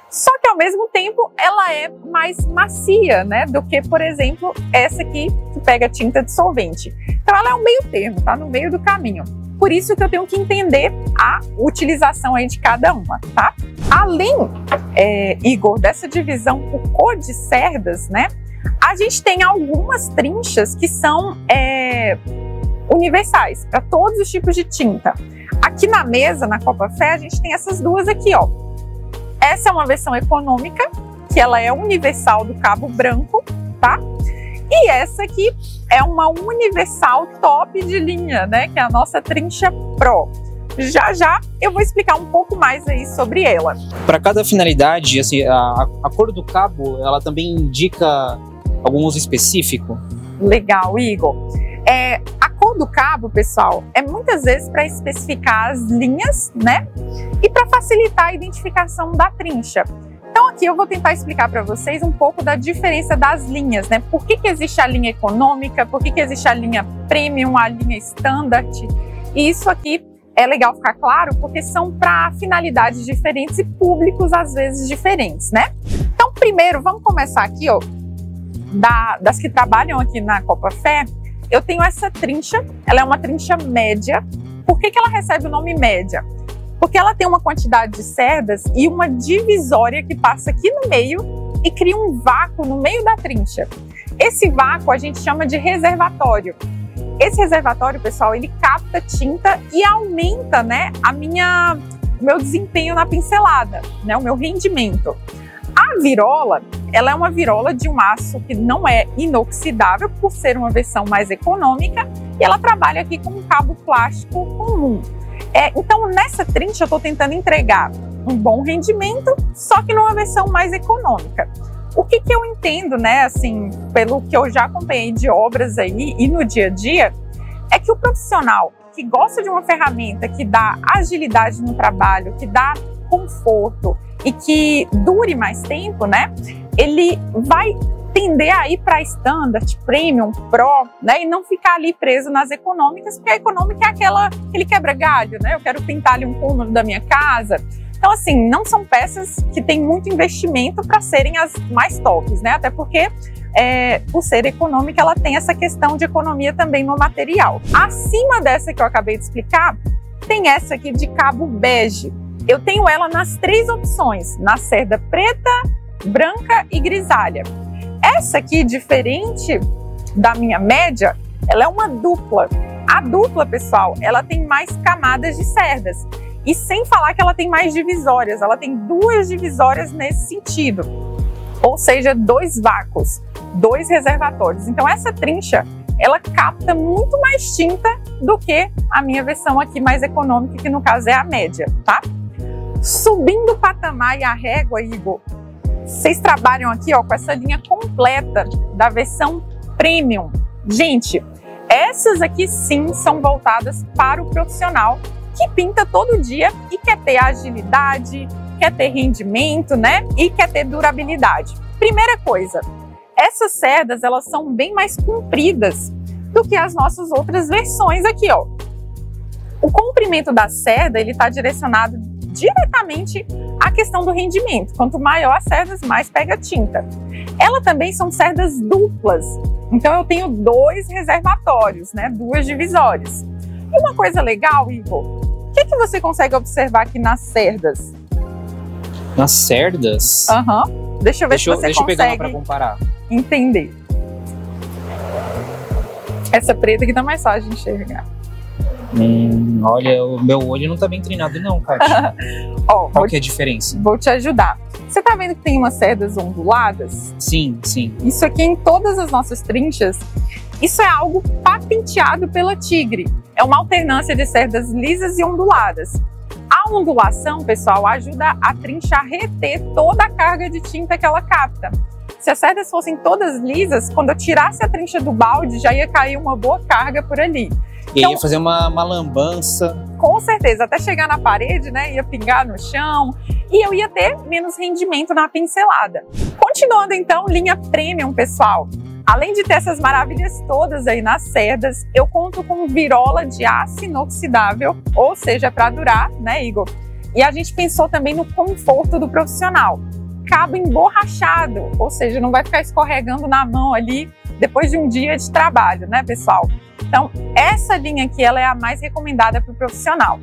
só que ao mesmo tempo ela é mais macia, né, do que, por exemplo, essa aqui que pega tinta dissolvente. Então ela é um meio termo, tá no meio do caminho. Por isso que eu tenho que entender a utilização aí de cada uma, tá? Além, Igor, dessa divisão por cor de cerdas, né, a gente tem algumas trinchas que são universais para todos os tipos de tinta. Aqui na mesa, na Copafé, a gente tem essas duas aqui, ó. Essa é uma versão econômica, que ela é universal do cabo branco, tá? E essa aqui é uma universal top de linha, né? Que é a nossa trincha Pro. Já já eu vou explicar um pouco mais aí sobre ela. Para cada finalidade, assim, a cor do cabo, ela também indica algum uso específico? Legal, Igor. A cor do cabo, pessoal, é muitas vezes para especificar as linhas, né? E para facilitar a identificação da trincha. Então aqui eu vou tentar explicar para vocês um pouco da diferença das linhas, né? Por que existe a linha econômica, por que existe a linha premium, a linha standard. E isso aqui é legal ficar claro porque são para finalidades diferentes e públicos às vezes diferentes, né? Então primeiro vamos começar aqui, ó, das que trabalham aqui na Copafé. Eu tenho essa trincha, ela é uma trincha média. Por que ela recebe o nome média? Porque ela tem uma quantidade de cerdas e uma divisória que passa aqui no meio e cria um vácuo no meio da trincha. Esse vácuo a gente chama de reservatório. Esse reservatório, pessoal, ele capta tinta e aumenta, né, o meu desempenho na pincelada, né, o meu rendimento. A virola, ela é uma virola de um aço que não é inoxidável por ser uma versão mais econômica e ela trabalha aqui com um cabo plástico comum. Então nessa trincha eu estou tentando entregar um bom rendimento, só que numa versão mais econômica. O que eu entendo, né, assim, pelo que eu já acompanhei de obras aí e no dia a dia, é que o profissional que gosta de uma ferramenta que dá agilidade no trabalho, que dá conforto e que dure mais tempo, né, ele vai tender a ir para Standard, Premium, Pro, né, e não ficar ali preso nas econômicas, porque a econômica é aquele quebra-galho, né, eu quero pintar ali um cômodo da minha casa. Então, assim, não são peças que têm muito investimento para serem as mais tops, né, até porque por ser econômica, ela tem essa questão de economia também no material. Acima dessa que eu acabei de explicar, tem essa aqui de cabo bege. Eu tenho ela nas 3 opções, na cerda preta, branca e grisalha. Essa aqui, diferente da minha média, ela é uma dupla. A dupla, pessoal, ela tem mais camadas de cerdas. E sem falar que ela tem mais divisórias, ela tem 2 divisórias nesse sentido. Ou seja, 2 vácuos, 2 reservatórios. Então essa trincha, ela capta muito mais tinta do que a minha versão aqui mais econômica, que no caso é a média, tá? Subindo o patamar e a régua, Igor, vocês trabalham aqui, ó, com essa linha completa da versão Premium. Gente, essas aqui sim são voltadas para o profissional que pinta todo dia e quer ter agilidade, quer ter rendimento, né? E quer ter durabilidade. Primeira coisa, essas cerdas, elas são bem mais compridas do que as nossas outras versões aqui, ó. O comprimento da cerda, ele está direcionado diretamente à questão do rendimento. Quanto maior as cerdas, mais pega tinta. Elas também são cerdas duplas. Então eu tenho 2 reservatórios, né? 2 divisórias. E uma coisa legal, Igor, o que você consegue observar aqui nas cerdas? Nas cerdas? Deixa eu ver se você Deixa eu pegar uma consegue para comparar. entender. Essa preta aqui tá mais fácil de enxergar. Olha, o meu olho não tá bem treinado não, Kátia. Qual que é a diferença? Vou te ajudar. Você tá vendo que tem umas cerdas onduladas? Sim. Isso aqui em todas as nossas trinchas, isso é algo patenteado pela Tigre. É uma alternância de cerdas lisas e onduladas. A ondulação, pessoal, ajuda a trincha a reter toda a carga de tinta que ela capta. Se as cerdas fossem todas lisas, quando eu tirasse a trincha do balde, já ia cair uma boa carga por ali. E então, ia fazer uma lambança. Com certeza, até chegar na parede, né, ia pingar no chão e eu ia ter menos rendimento na pincelada. Continuando então, linha Premium, pessoal. Além de ter essas maravilhas todas aí nas cerdas, eu conto com virola de aço inoxidável, ou seja, para durar, né, Igor? E a gente pensou também no conforto do profissional. Cabo emborrachado, ou seja, não vai ficar escorregando na mão ali depois de um dia de trabalho, né, pessoal? Então, essa linha aqui, ela é a mais recomendada para o profissional.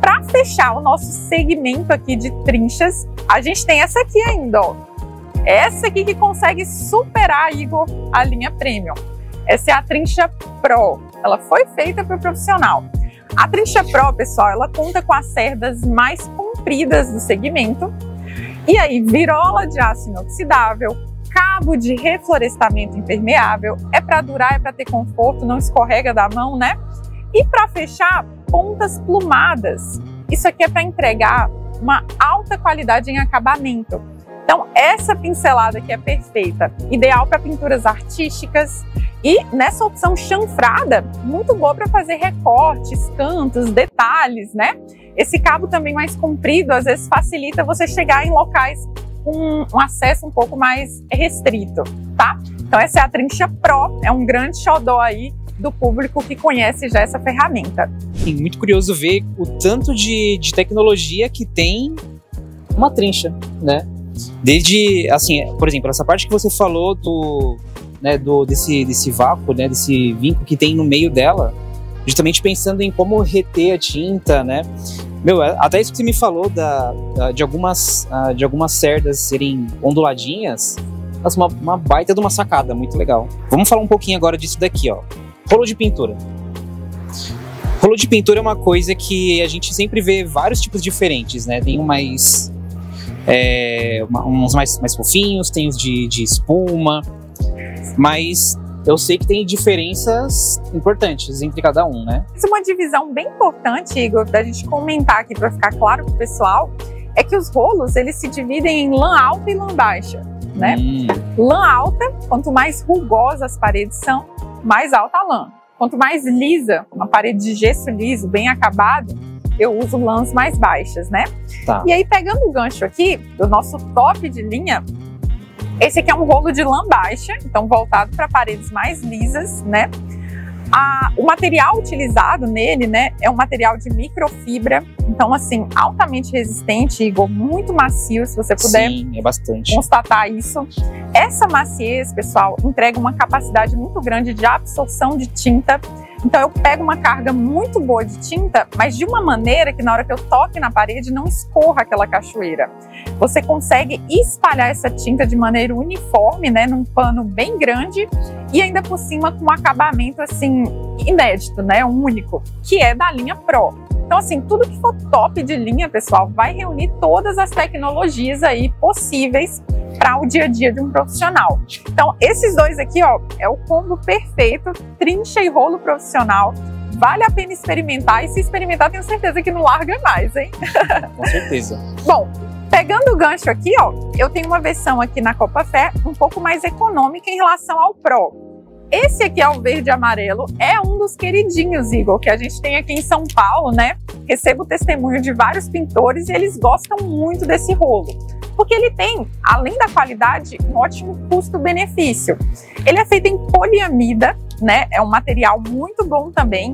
Para fechar o nosso segmento aqui de trinchas, a gente tem essa aqui ainda, ó. Essa aqui que consegue superar, Igor, a linha Premium. Essa é a Trincha Pro. Ela foi feita para o profissional. A Trincha Pro, pessoal, ela conta com as cerdas mais compridas do segmento. E aí, virola de aço inoxidável, cabo de reflorestamento impermeável. É para durar, é para ter conforto, não escorrega da mão, né? E para fechar, pontas plumadas. Isso aqui é para entregar uma alta qualidade em acabamento. Então, essa pincelada aqui é perfeita, ideal para pinturas artísticas e nessa opção chanfrada, muito boa para fazer recortes, cantos, detalhes, né? Esse cabo também mais comprido, às vezes facilita você chegar em locais com um acesso um pouco mais restrito, tá? Então, essa é a Trincha Pro, é um grande xodó aí do público que conhece já essa ferramenta. Sim, muito curioso ver o tanto de tecnologia que tem uma trincha, né? Desde, assim, por exemplo, essa parte que você falou desse vácuo, né, desse vinco que tem no meio dela, justamente pensando em como reter a tinta, né? Meu, até isso que você me falou de algumas cerdas serem onduladinhas, nossa, uma baita de uma sacada, muito legal. Vamos falar um pouquinho agora disso daqui, ó. Rolo de pintura. Rolo de pintura é uma coisa que a gente sempre vê vários tipos diferentes, né? Tem uns mais fofinhos, tem os de espuma, mas eu sei que tem diferenças importantes entre cada um, né? Uma divisão bem importante, Igor, da gente comentar aqui para ficar claro para o pessoal, é que os rolos, eles se dividem em lã alta e lã baixa, né? Lã alta, quanto mais rugosa as paredes são, mais alta a lã. Quanto mais lisa, uma parede de gesso liso, bem acabado, eu uso lãs mais baixas, né? Tá. E aí, pegando o gancho aqui do nosso top de linha, esse aqui é um rolo de lã baixa, então voltado para paredes mais lisas, né? O material utilizado nele, né, é um material de microfibra, então assim, altamente resistente, Igor, muito macio, se você puder constatar isso. Essa maciez, pessoal, entrega uma capacidade muito grande de absorção de tinta. Então eu pego uma carga muito boa de tinta, mas de uma maneira que na hora que eu toque na parede não escorra aquela cachoeira. Você consegue espalhar essa tinta de maneira uniforme, né, num pano bem grande e ainda por cima com um acabamento assim inédito, né, único, que é da linha Pro. Então assim, tudo que for top de linha, pessoal, vai reunir todas as tecnologias aí possíveis para o dia a dia de um profissional. Então, esses dois aqui, ó, é o combo perfeito, trincha e rolo profissional. Vale a pena experimentar e se experimentar, tenho certeza que não larga mais, hein? Com certeza. Bom, pegando o gancho aqui, ó, eu tenho uma versão aqui na Copafé um pouco mais econômica em relação ao Pro. Esse aqui é o verde e amarelo, é um dos queridinhos, Igor, que a gente tem aqui em São Paulo, né? Recebo testemunho de vários pintores e eles gostam muito desse rolo. Porque ele tem, além da qualidade, um ótimo custo-benefício. Ele é feito em poliamida, né? É um material muito bom também.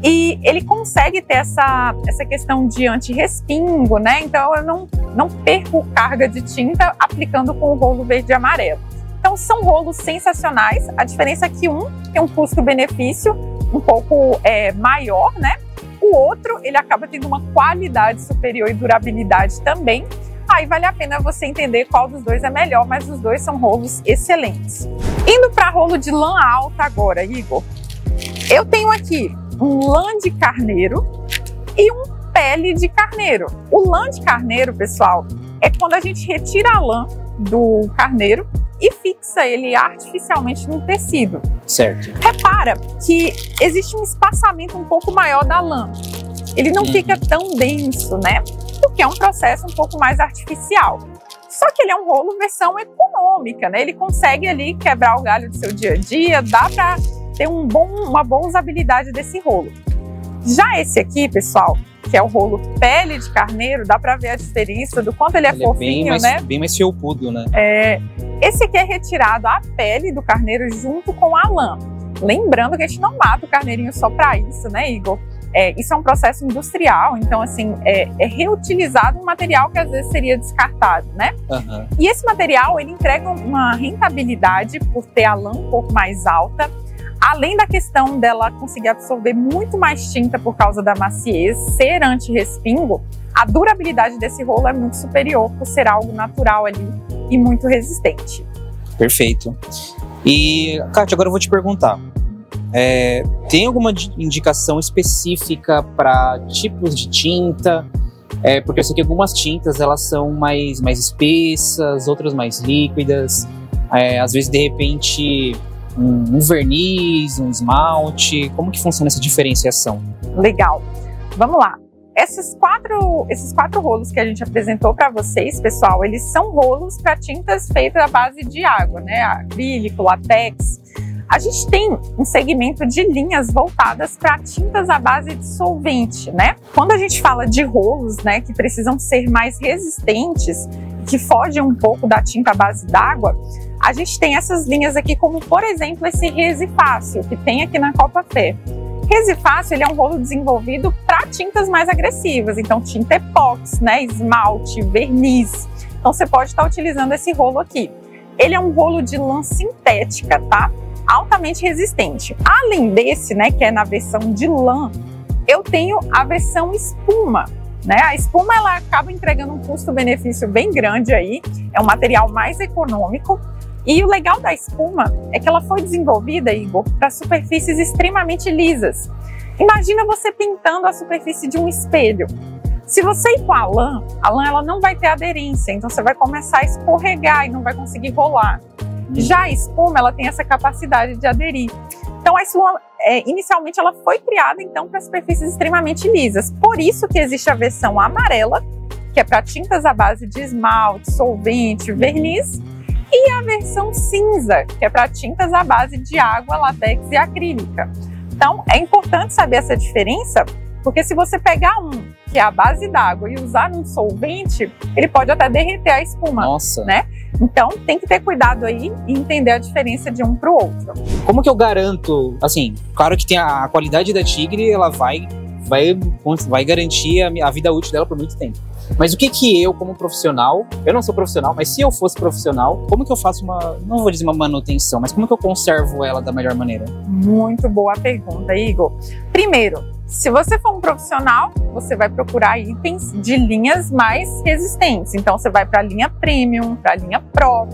E ele consegue ter essa questão de anti-respingo, né? Então eu não perco carga de tinta aplicando com o rolo verde e amarelo. Então são rolos sensacionais. A diferença é que um tem um custo-benefício um pouco maior, né? O outro, ele acaba tendo uma qualidade superior e durabilidade também. Aí vale a pena você entender qual dos dois é melhor, mas os dois são rolos excelentes. Indo para rolo de lã alta agora, Igor, eu tenho aqui um lã de carneiro e um pele de carneiro. O lã de carneiro, pessoal, é quando a gente retira a lã do carneiro e fixa ele artificialmente no tecido. Certo. Repara que existe um espaçamento um pouco maior da lã. Ele não fica tão denso, né? Porque é um processo um pouco mais artificial. Só que ele é um rolo versão econômica, né? Ele consegue ali quebrar o galho do seu dia a dia, dá para ter uma boa usabilidade desse rolo. Já esse aqui, pessoal, que é o rolo pele de carneiro, dá pra ver a diferença do quanto ele é fofinho, né? Bem mais felpudo, né? Esse aqui é retirado a pele do carneiro junto com a lã. Lembrando que a gente não mata o carneirinho só pra isso, né, Igor? Isso é um processo industrial, então assim, é reutilizado um material que às vezes seria descartado, né? Uhum. E esse material, ele entrega uma rentabilidade por ter a lã um pouco mais alta, além da questão dela conseguir absorver muito mais tinta por causa da maciez, ser anti-respingo, a durabilidade desse rolo é muito superior por ser algo natural ali e muito resistente. Perfeito. E, Kátia, agora eu vou te perguntar. Tem alguma indicação específica para tipos de tinta? Porque eu sei que algumas tintas elas são mais espessas, outras mais líquidas. Às vezes, de repente, um verniz, um esmalte. Como que funciona essa diferenciação? Legal. Vamos lá. Esses quatro rolos que a gente apresentou para vocês, pessoal, eles são rolos para tintas feitas à base de água, né? Acrílico, látex. A gente tem um segmento de linhas voltadas para tintas à base de solvente, né? Quando a gente fala de rolos, né, que precisam ser mais resistentes, que fogem um pouco da tinta à base d'água, a gente tem essas linhas aqui, como por exemplo esse Resi Fácil, que tem aqui na Copa Fé. Resi Fácil, ele é um rolo desenvolvido para tintas mais agressivas, então tinta epóxi, né, esmalte, verniz. Então você pode estar utilizando esse rolo aqui. Ele é um rolo de lã sintética, tá? Altamente resistente. Além desse, né, que é na versão de lã, eu tenho a versão espuma, né? A espuma ela acaba entregando um custo-benefício bem grande aí, é um material mais econômico. E o legal da espuma é que ela foi desenvolvida, Igor, para superfícies extremamente lisas. Imagina você pintando a superfície de um espelho. Se você ir com a lã ela não vai ter aderência, então você vai começar a escorregar e não vai conseguir rolar. Já a espuma, ela tem essa capacidade de aderir. Então a espuma, inicialmente, ela foi criada então para superfícies extremamente lisas. Por isso que existe a versão amarela, que é para tintas à base de esmalte, solvente, verniz, e a versão cinza, que é para tintas à base de água, látex e acrílica. Então é importante saber essa diferença, porque se você pegar um que é a base d'água e usar um solvente, ele pode até derreter a espuma. Nossa. Né? Então tem que ter cuidado aí e entender a diferença de um para o outro. Como que eu garanto, assim, claro que tem a qualidade da Tigre, ela vai garantir a vida útil dela por muito tempo. Mas o que eu, como profissional, eu não sou profissional, mas se eu fosse profissional, como que eu faço não vou dizer uma manutenção, mas como que eu conservo ela da melhor maneira? Muito boa pergunta, Igor. Primeiro, se você for um profissional, você vai procurar itens de linhas mais resistentes. Então você vai para a linha Premium, para a linha Pro.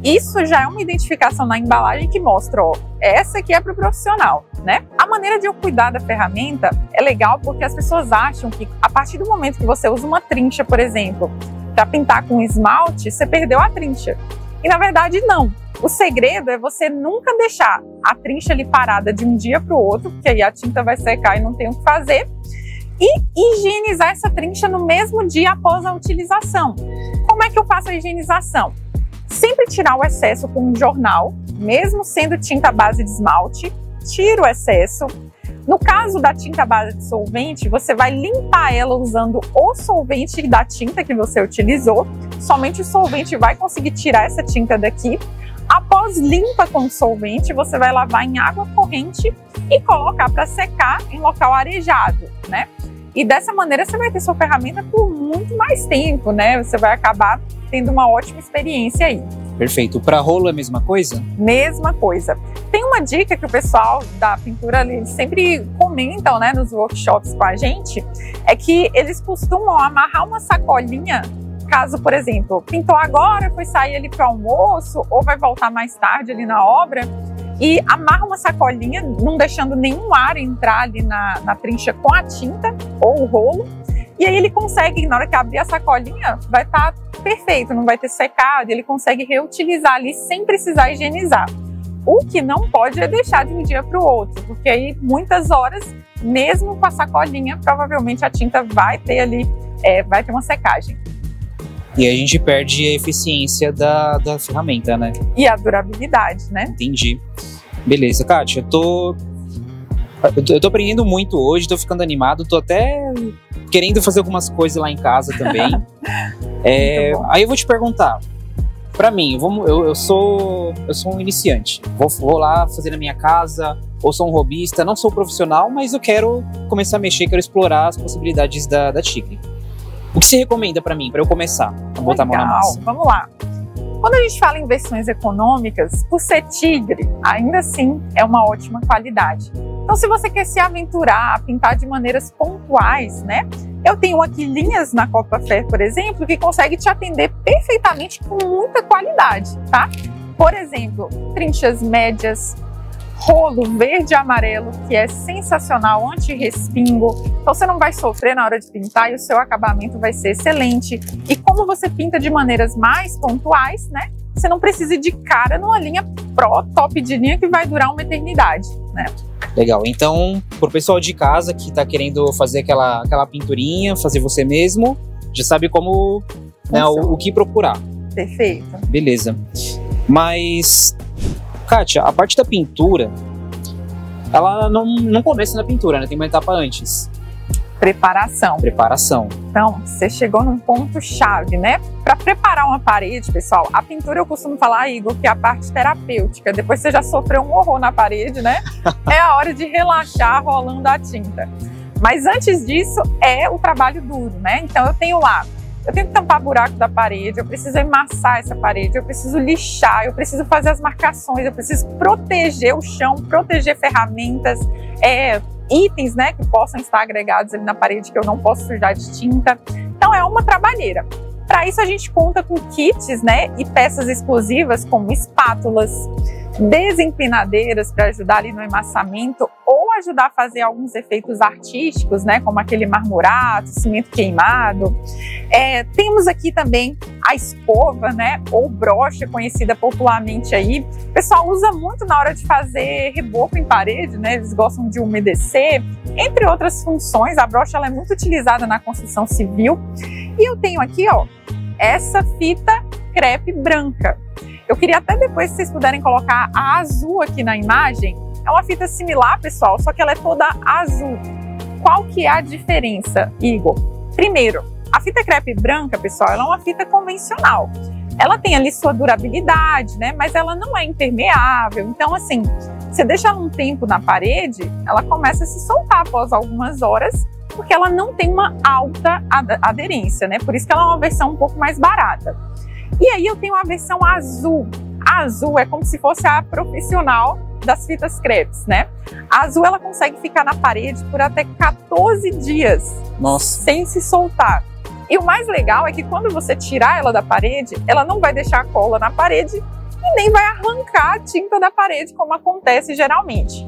Isso já é uma identificação na embalagem que mostra, ó, essa aqui é para o profissional, né? A maneira de eu cuidar da ferramenta é legal porque as pessoas acham que a partir do momento que você usa uma trincha, por exemplo, para pintar com esmalte, você perdeu a trincha. E na verdade não. O segredo é você nunca deixar a trincha ali parada de um dia para o outro, porque aí a tinta vai secar e não tem o que fazer, e higienizar essa trincha no mesmo dia após a utilização. Como é que eu faço a higienização? Sempre tirar o excesso com um jornal, mesmo sendo tinta à base de esmalte, tira o excesso. No caso da tinta à base de solvente, você vai limpar ela usando o solvente da tinta que você utilizou. Somente o solvente vai conseguir tirar essa tinta daqui. Após limpa com o solvente, você vai lavar em água corrente e colocar para secar em local arejado, né? E dessa maneira você vai ter sua ferramenta por muito mais tempo, né? Você vai acabar tendo uma ótima experiência aí. Perfeito. Para rolo é a mesma coisa? Mesma coisa. Tem uma dica que o pessoal da pintura ali sempre comentam, né, nos workshops com a gente, é que eles costumam amarrar uma sacolinha, caso, por exemplo, pintou agora, foi sair ali para o almoço ou vai voltar mais tarde ali na obra, e amarra uma sacolinha, não deixando nenhum ar entrar ali na trincha com a tinta ou o rolo. E aí ele consegue, na hora que abrir a sacolinha, vai estar perfeito, não vai ter secado, ele consegue reutilizar ali sem precisar higienizar. O que não pode é deixar de um dia para o outro, porque aí muitas horas, mesmo com a sacolinha, provavelmente a tinta vai ter ali, vai ter uma secagem. E aí a gente perde a eficiência da ferramenta, né? E a durabilidade, né? Entendi. Beleza, Kátia, eu tô Eu tô aprendendo muito hoje, tô ficando animado, tô até querendo fazer algumas coisas lá em casa também. Aí eu vou te perguntar, pra mim, eu sou um iniciante, vou lá fazer na minha casa, ou sou um hobbyista, não sou profissional, mas eu quero começar a mexer, quero explorar as possibilidades da Tigre. O que você recomenda pra mim, pra eu começar a botar a mão na massa? Vamos lá. Quando a gente fala em versões econômicas, por ser Tigre, ainda assim é uma ótima qualidade. Então, se você quer se aventurar, pintar de maneiras pontuais, né? Eu tenho aqui linhas na Copa Fair, por exemplo, que consegue te atender perfeitamente com muita qualidade, tá? Por exemplo, trinchas médias, rolo verde e amarelo, que é sensacional, anti-respingo. Então você não vai sofrer na hora de pintar e o seu acabamento vai ser excelente. E como você pinta de maneiras mais pontuais, né? Você não precisa ir de cara numa linha Pro, top de linha, que vai durar uma eternidade, né? Legal, então, pro pessoal de casa que tá querendo fazer aquela pinturinha, fazer você mesmo, já sabe como, né, o que procurar. Perfeito. Beleza. Mas, Kátia, a parte da pintura, ela não começa na pintura, né? Tem uma etapa antes. Preparação. Preparação. Então, você chegou num ponto-chave, né? Para preparar uma parede, pessoal, a pintura eu costumo falar, Igor, que é a parte terapêutica. Depois você já sofreu um horror na parede, né? É a hora de relaxar rolando a tinta. Mas antes disso, é o trabalho duro, né? Então, eu tenho que tampar buraco da parede, eu preciso emassar essa parede, eu preciso lixar, eu preciso fazer as marcações, eu preciso proteger o chão, proteger ferramentas, itens, né, que possam estar agregados ali na parede que eu não posso sujar de tinta. Então é uma trabalheira. Para isso a gente conta com kits, né, e peças exclusivas como espátulas, desempenadeiras para ajudar ali no emassamento ou ajudar a fazer alguns efeitos artísticos, né, como aquele marmorato, cimento queimado. Temos aqui também a escova, né, ou brocha, conhecida popularmente aí. O pessoal usa muito na hora de fazer reboco em parede, né, eles gostam de umedecer, entre outras funções. A brocha ela é muito utilizada na construção civil. E eu tenho aqui, ó, essa fita crepe branca. Eu queria até depois, se vocês puderem colocar a azul aqui na imagem. É uma fita similar, pessoal, só que ela é toda azul. Qual que é a diferença, Igor? Primeiro, a fita crepe branca, pessoal, ela é uma fita convencional. Ela tem ali sua durabilidade, né? Mas ela não é impermeável. Então, assim, você deixa ela um tempo na parede, ela começa a se soltar após algumas horas, porque ela não tem uma alta aderência, né? Por isso que ela é uma versão um pouco mais barata. E aí eu tenho a versão azul. A azul é como se fosse a profissional das fitas crepes, né? A azul ela consegue ficar na parede por até 14 dias. Nossa. Sem se soltar. E o mais legal é que quando você tirar ela da parede, ela não vai deixar a cola na parede e nem vai arrancar a tinta da parede, como acontece geralmente.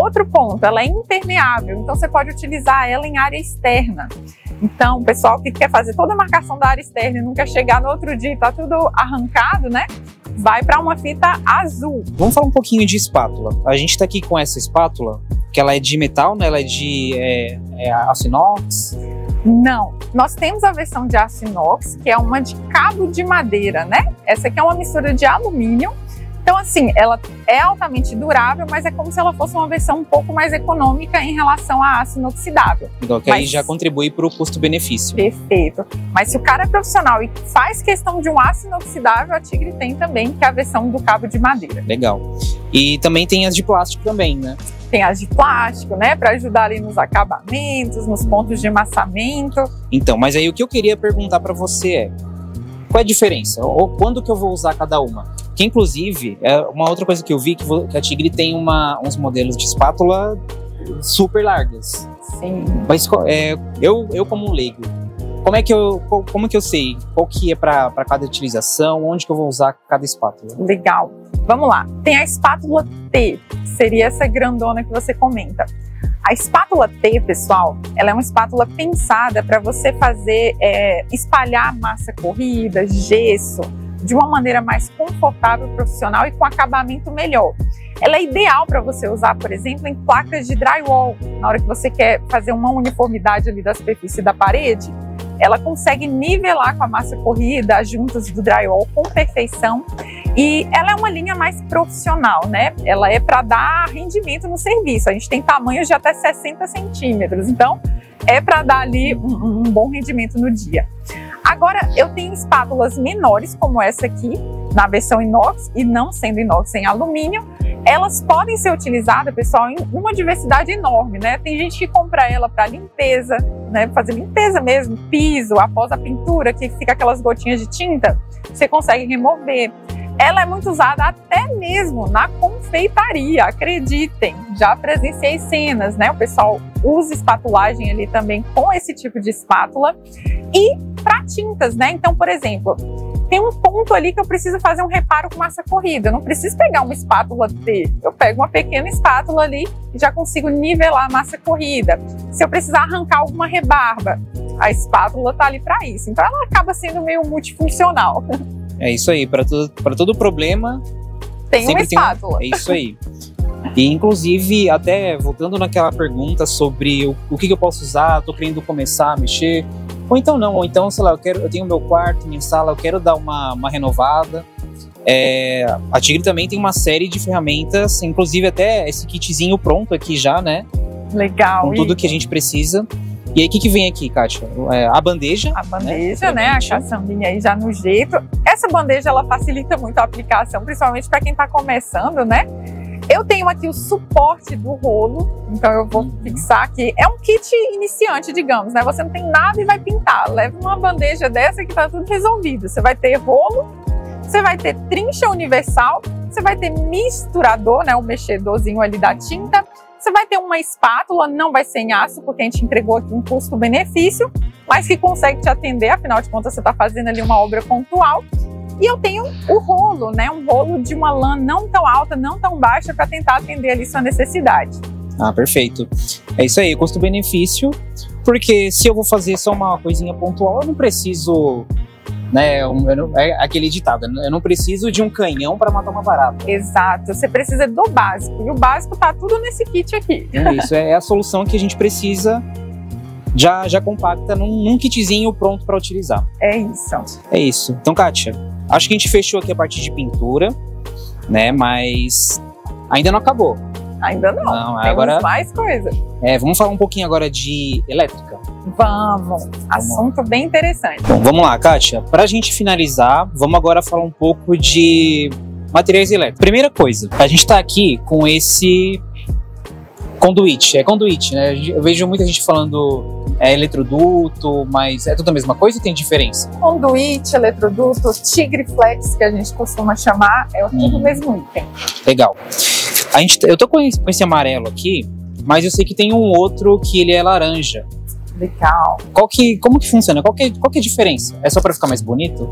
Outro ponto, ela é impermeável, então você pode utilizar ela em área externa. Então, o pessoal que quer fazer toda a marcação da área externa e não quer chegar no outro dia e tá tudo arrancado, né? Vai para uma fita azul. Vamos falar um pouquinho de espátula. A gente tá aqui com essa espátula, que ela é de metal, né? Ela é de aço inox. Não, nós temos a versão de aço inox, que é uma de cabo de madeira, né? Essa aqui é uma mistura de alumínio. Então, assim, ela é altamente durável, mas é como se ela fosse uma versão um pouco mais econômica em relação a aço inoxidável. Então, que aí já contribui para o custo-benefício. Perfeito. Mas se o cara é profissional e faz questão de um aço inoxidável, a Tigre tem também, que é a versão do cabo de madeira. Legal. E também tem as de plástico também, né? Tem as de plástico, né? Para ajudar ali nos acabamentos, nos pontos de emassamento. Então, mas aí o que eu queria perguntar para você é, qual é a diferença? Ou quando que eu vou usar cada uma? Que, inclusive, é uma outra coisa que eu vi, que a Tigre tem uns modelos de espátula super largas. Sim. Mas eu como um leigo, como que eu sei qual que é para cada utilização, onde que eu vou usar cada espátula? Legal. Vamos lá. Tem a espátula T, seria essa grandona que você comenta. A espátula T, pessoal, ela é uma espátula pensada para você fazer, espalhar massa corrida, gesso, de uma maneira mais confortável, profissional e com acabamento melhor. Ela é ideal para você usar, por exemplo, em placas de drywall. Na hora que você quer fazer uma uniformidade ali da superfície da parede, ela consegue nivelar com a massa corrida as juntas do drywall com perfeição. E ela é uma linha mais profissional, né? Ela é para dar rendimento no serviço. A gente tem tamanhos de até 60 centímetros, então é para dar ali um bom rendimento no dia. Agora, eu tenho espátulas menores, como essa aqui, na versão inox, e não sendo inox em alumínio. Elas podem ser utilizadas, pessoal, em uma diversidade enorme, né? Tem gente que compra ela para limpeza, né? Fazer limpeza mesmo, piso, após a pintura, que fica aquelas gotinhas de tinta, você consegue remover. Ela é muito usada até mesmo na confeitaria, acreditem. Já presenciei cenas, né? O pessoal usa espatulagem ali também com esse tipo de espátula. E para tintas, né? Então, por exemplo, tem um ponto ali que eu preciso fazer um reparo com massa corrida. Eu não preciso pegar uma espátula T. Eu pego uma pequena espátula ali e já consigo nivelar a massa corrida. Se eu precisar arrancar alguma rebarba, a espátula tá ali para isso. Então, ela acaba sendo meio multifuncional. É isso aí, para todo problema tem uma espátula. É isso aí. E inclusive, até voltando naquela pergunta sobre o que eu posso usar, tô querendo começar a mexer, ou então não, ou então, sei lá, eu tenho meu quarto, minha sala, eu quero dar uma renovada. A Tigre também tem uma série de ferramentas, inclusive até esse kitzinho pronto aqui já, né? Legal. Com tudo que a gente precisa. E aí, o que vem aqui, Kátia? A bandeja. A bandeja, né? A caçambinha aí já no jeito. Essa bandeja, ela facilita muito a aplicação, principalmente para quem está começando, né? Eu tenho aqui o suporte do rolo, então eu vou fixar aqui. É um kit iniciante, digamos, né? Você não tem nada e vai pintar. Leva uma bandeja dessa que tá tudo resolvido. Você vai ter rolo, você vai ter trincha universal, você vai ter misturador, né? O mexedorzinho ali da tinta. Você vai ter uma espátula, não vai ser em aço, porque a gente entregou aqui um custo-benefício, mas que consegue te atender, afinal de contas você está fazendo ali uma obra pontual. E eu tenho o rolo, né? Um rolo de uma lã não tão alta, não tão baixa, para tentar atender ali sua necessidade. Ah, perfeito. É isso aí, custo-benefício, porque se eu vou fazer só uma coisinha pontual, eu não preciso... Né, é aquele ditado, eu não preciso de um canhão para matar uma barata. Exato, você precisa do básico, e o básico tá tudo nesse kit aqui. É isso, é a solução que a gente precisa, já compacta num kitzinho pronto para utilizar. É isso. É isso. Então, Kátia, acho que a gente fechou aqui a parte de pintura, né, mas ainda não acabou. Ainda não, temos agora mais coisa. Vamos falar um pouquinho agora de elétrica. Vamos, assunto bem interessante. Bom, vamos lá, Kátia. Para a gente finalizar, vamos agora falar um pouco de materiais elétricos. Primeira coisa, a gente está aqui com esse conduíte. É conduíte, né? Eu vejo muita gente falando eletroduto, mas é tudo a mesma coisa ou tem diferença? Conduíte, eletroduto, Tigre Flex, que a gente costuma chamar, é tudo o mesmo item. Legal. Eu tô com esse amarelo aqui, mas eu sei que tem um outro que ele é laranja. Legal. Como que funciona? Qual que é a diferença? É só para ficar mais bonito?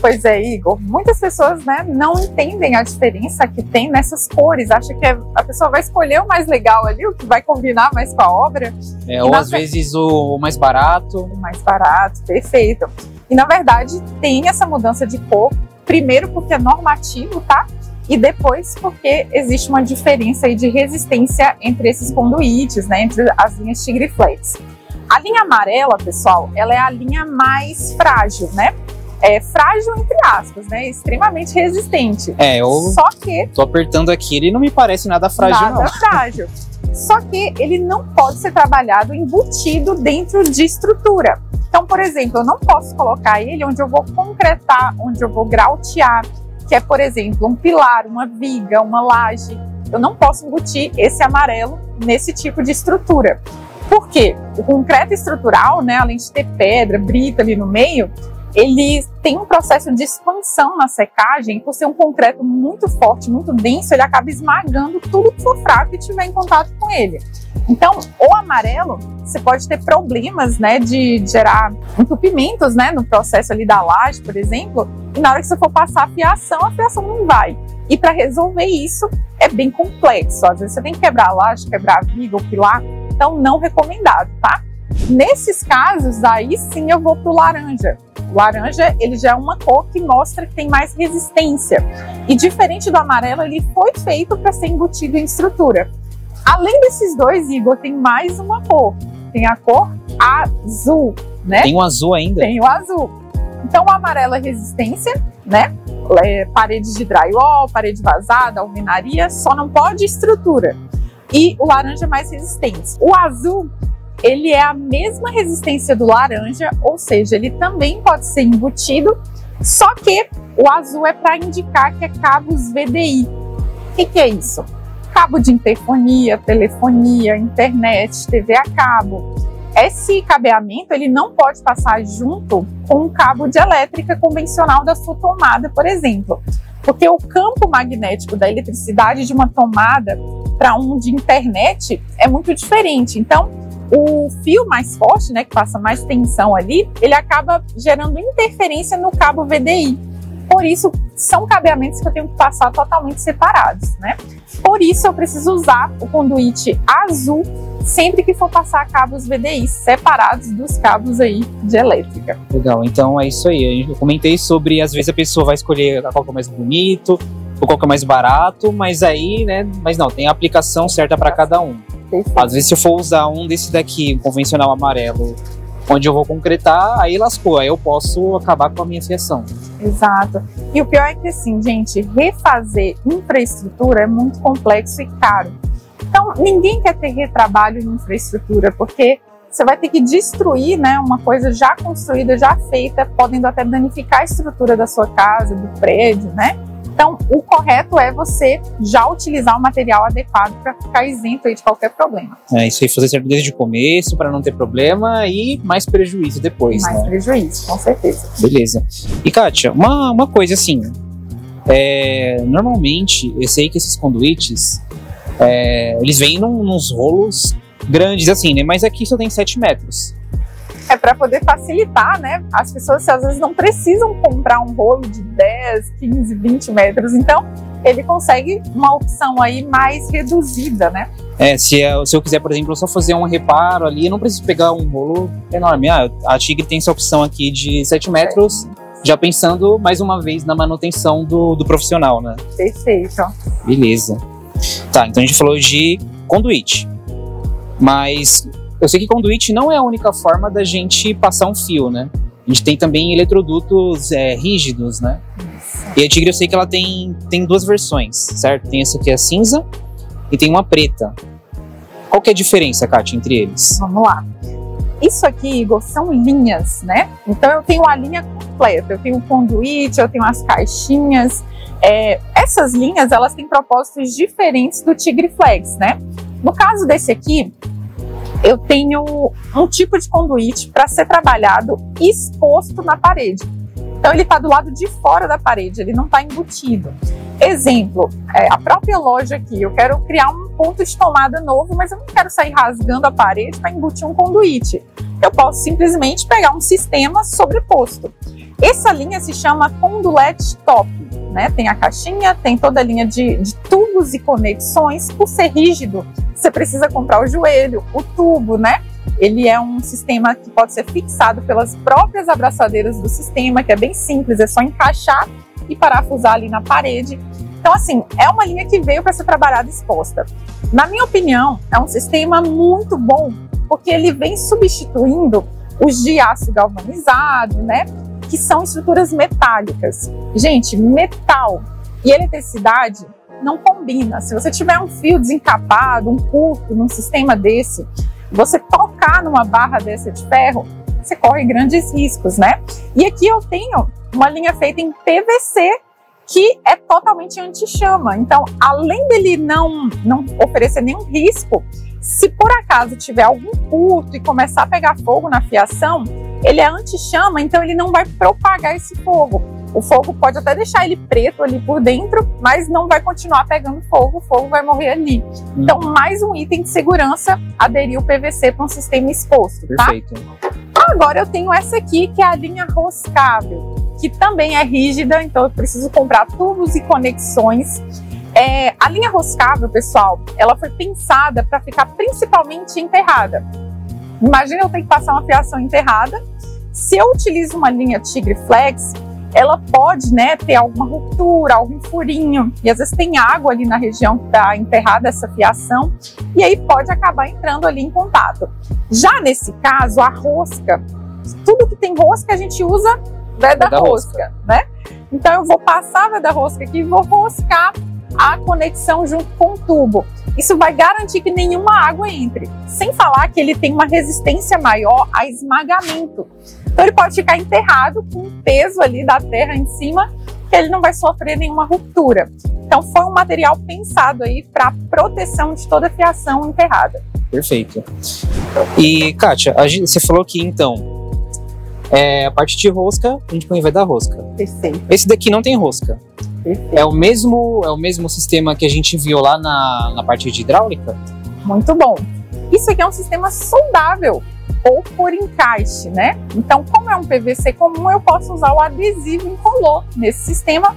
Pois é, Igor. Muitas pessoas, né, não entendem a diferença que tem nessas cores. Acha que a pessoa vai escolher o mais legal ali, o que vai combinar mais com a obra. Ou às vezes o mais barato. O mais barato, perfeito. E na verdade tem essa mudança de cor, primeiro porque é normativo, tá? E depois porque existe uma diferença aí de resistência entre esses conduítes, né, entre as linhas Tigre Flex. A linha amarela, pessoal, ela é a linha mais frágil, né? É frágil entre aspas, né? Extremamente resistente. Só que... Tô apertando aqui, ele não me parece nada frágil, não. Nada frágil. Só que ele não pode ser trabalhado embutido dentro de estrutura. Então, por exemplo, eu não posso colocar ele onde eu vou concretar, onde eu vou grautear, que é, por exemplo, um pilar, uma viga, uma laje. Eu não posso embutir esse amarelo nesse tipo de estrutura. Por quê? O concreto estrutural, né, além de ter pedra, brita ali no meio, ele tem um processo de expansão na secagem. Por ser um concreto muito forte, muito denso, ele acaba esmagando tudo que for fraco e tiver em contato com ele. Então, o amarelo, você pode ter problemas, né, de gerar entupimentos, né, no processo ali da laje, por exemplo, e na hora que você for passar a fiação não vai. E para resolver isso, é bem complexo. Às vezes você tem que quebrar a laje, quebrar a viga, o pilar, então não recomendado, tá? Nesses casos, aí sim eu vou pro laranja. O laranja, ele já é uma cor que mostra que tem mais resistência. E diferente do amarelo, ele foi feito para ser embutido em estrutura. Além desses dois, Igor, tem mais uma cor. Tem a cor azul, né? Tem o azul ainda? Tem o azul. Então, o amarelo é resistência, né? paredes de drywall, parede vazada, alvenaria, só não pode estrutura. E o laranja é mais resistente. O azul, ele é a mesma resistência do laranja, ou seja, ele também pode ser embutido, só que o azul é para indicar que é cabos VDI. O que é isso? Cabo de interfonia, telefonia, internet, TV a cabo. Esse cabeamento ele não pode passar junto com um cabo de elétrica convencional da sua tomada, por exemplo, porque o campo magnético da eletricidade de uma tomada para um de internet é muito diferente. Então, o fio mais forte, né, que passa mais tensão ali, ele acaba gerando interferência no cabo VDI. Por isso, são cabeamentos que eu tenho que passar totalmente separados, né? Por isso, eu preciso usar o conduíte azul sempre que for passar cabos VDI separados dos cabos aí de elétrica. Legal, então é isso aí. Eu comentei sobre, às vezes a pessoa vai escolher qual que é mais bonito, ou qual que é mais barato, mas aí, né, mas não, tem a aplicação certa para cada um. Perfeito. Às vezes se eu for usar um desse daqui, um convencional amarelo, onde eu vou concretar, aí lascou, aí eu posso acabar com a minha fiação. Exato. E o pior é que, assim, gente, refazer infraestrutura é muito complexo e caro. Então, ninguém quer ter retrabalho em infraestrutura, porque você vai ter que destruir, né, uma coisa já construída, já feita, podendo até danificar a estrutura da sua casa, do prédio, né? Então, o correto é você já utilizar o material adequado para ficar isento aí de qualquer problema. É isso aí, fazer certo desde o começo para não ter problema e mais prejuízo depois, mais, né? Prejuízo, com certeza. Beleza. E Kátia, uma coisa assim, normalmente eu sei que esses conduítes, eles vêm nos rolos grandes assim, né? Mas aqui só tem 7 metros. É para poder facilitar, né? As pessoas às vezes não precisam comprar um rolo de 10, 15, 20 metros. Então, ele consegue uma opção aí mais reduzida, né? Se eu quiser, por exemplo, só fazer um reparo ali, eu não preciso pegar um rolo enorme. A Tigre tem essa opção aqui de 7 metros, já pensando mais uma vez na manutenção do profissional, né? Perfeito. Beleza. Tá, então a gente falou de conduíte. Mas eu sei que conduíte não é a única forma da gente passar um fio, né? A gente tem também eletrodutos rígidos, né? Isso. E a Tigre eu sei que ela tem 2 versões, certo? Tem essa aqui, a cinza, e tem uma preta. Qual que é a diferença, Kátia, entre eles? Vamos lá. Isso aqui, Igor, são linhas, né? Então eu tenho a linha completa, eu tenho o conduíte, eu tenho as caixinhas. Essas linhas, elas têm propósitos diferentes do Tigre Flex, né? No caso desse aqui, eu tenho um tipo de conduíte para ser trabalhado exposto na parede. Então ele está do lado de fora da parede, ele não está embutido. Exemplo, a própria loja aqui, eu quero criar um ponto de tomada novo, mas eu não quero sair rasgando a parede para embutir um conduíte. Eu posso simplesmente pegar um sistema sobreposto. Essa linha se chama Condulet Top, né? Tem a caixinha, tem toda a linha de tubos e conexões. Por ser rígido, você precisa comprar o joelho, o tubo, né? Ele é um sistema que pode ser fixado pelas próprias abraçadeiras do sistema, que é bem simples, é só encaixar e parafusar ali na parede. Então, assim, é uma linha que veio para ser trabalhada exposta. Na minha opinião, é um sistema muito bom, porque ele vem substituindo os de aço galvanizado, né? Que são estruturas metálicas. Gente, metal e eletricidade não combina. Se você tiver um fio desencapado, um curto num sistema desse, você tocar numa barra dessa de ferro, você corre grandes riscos, né? E aqui eu tenho uma linha feita em PVC que é totalmente anti-chama. Então, além dele não oferecer nenhum risco, se por acaso tiver algum curto e começar a pegar fogo na fiação, ele é anti-chama, então ele não vai propagar esse fogo. O fogo pode até deixar ele preto ali por dentro, mas não vai continuar pegando fogo, o fogo vai morrer ali. Então, mais um item de segurança, aderir o PVC para um sistema exposto, tá? Perfeito. Agora eu tenho essa aqui, que é a linha roscável, que também é rígida, então eu preciso comprar tubos e conexões. A linha roscável, pessoal, ela foi pensada para ficar principalmente enterrada. Imagina eu ter que passar uma fiação enterrada. Se eu utilizo uma linha Tigre Flex, ela pode, né, ter alguma ruptura, algum furinho, e às vezes tem água ali na região que está enterrada essa fiação, e aí pode acabar entrando ali em contato. Já nesse caso, a rosca, tudo que tem rosca a gente usa da rosca, né? Então eu vou passar a veda-rosca aqui e vou roscar a conexão junto com o tubo. Isso vai garantir que nenhuma água entre. Sem falar que ele tem uma resistência maior a esmagamento. Então ele pode ficar enterrado com o peso ali da terra em cima, que ele não vai sofrer nenhuma ruptura. Então foi um material pensado aí para proteção de toda a fiação enterrada. Perfeito. E Kátia, você falou que então a parte de rosca a gente põe veda-rosca. Perfeito. Esse daqui não tem rosca. Perfeito. É o mesmo sistema que a gente viu lá na parte de hidráulica? Muito bom. Isso aqui é um sistema soldável ou por encaixe, né? Então, como é um PVC comum, eu posso usar o adesivo incolor nesse sistema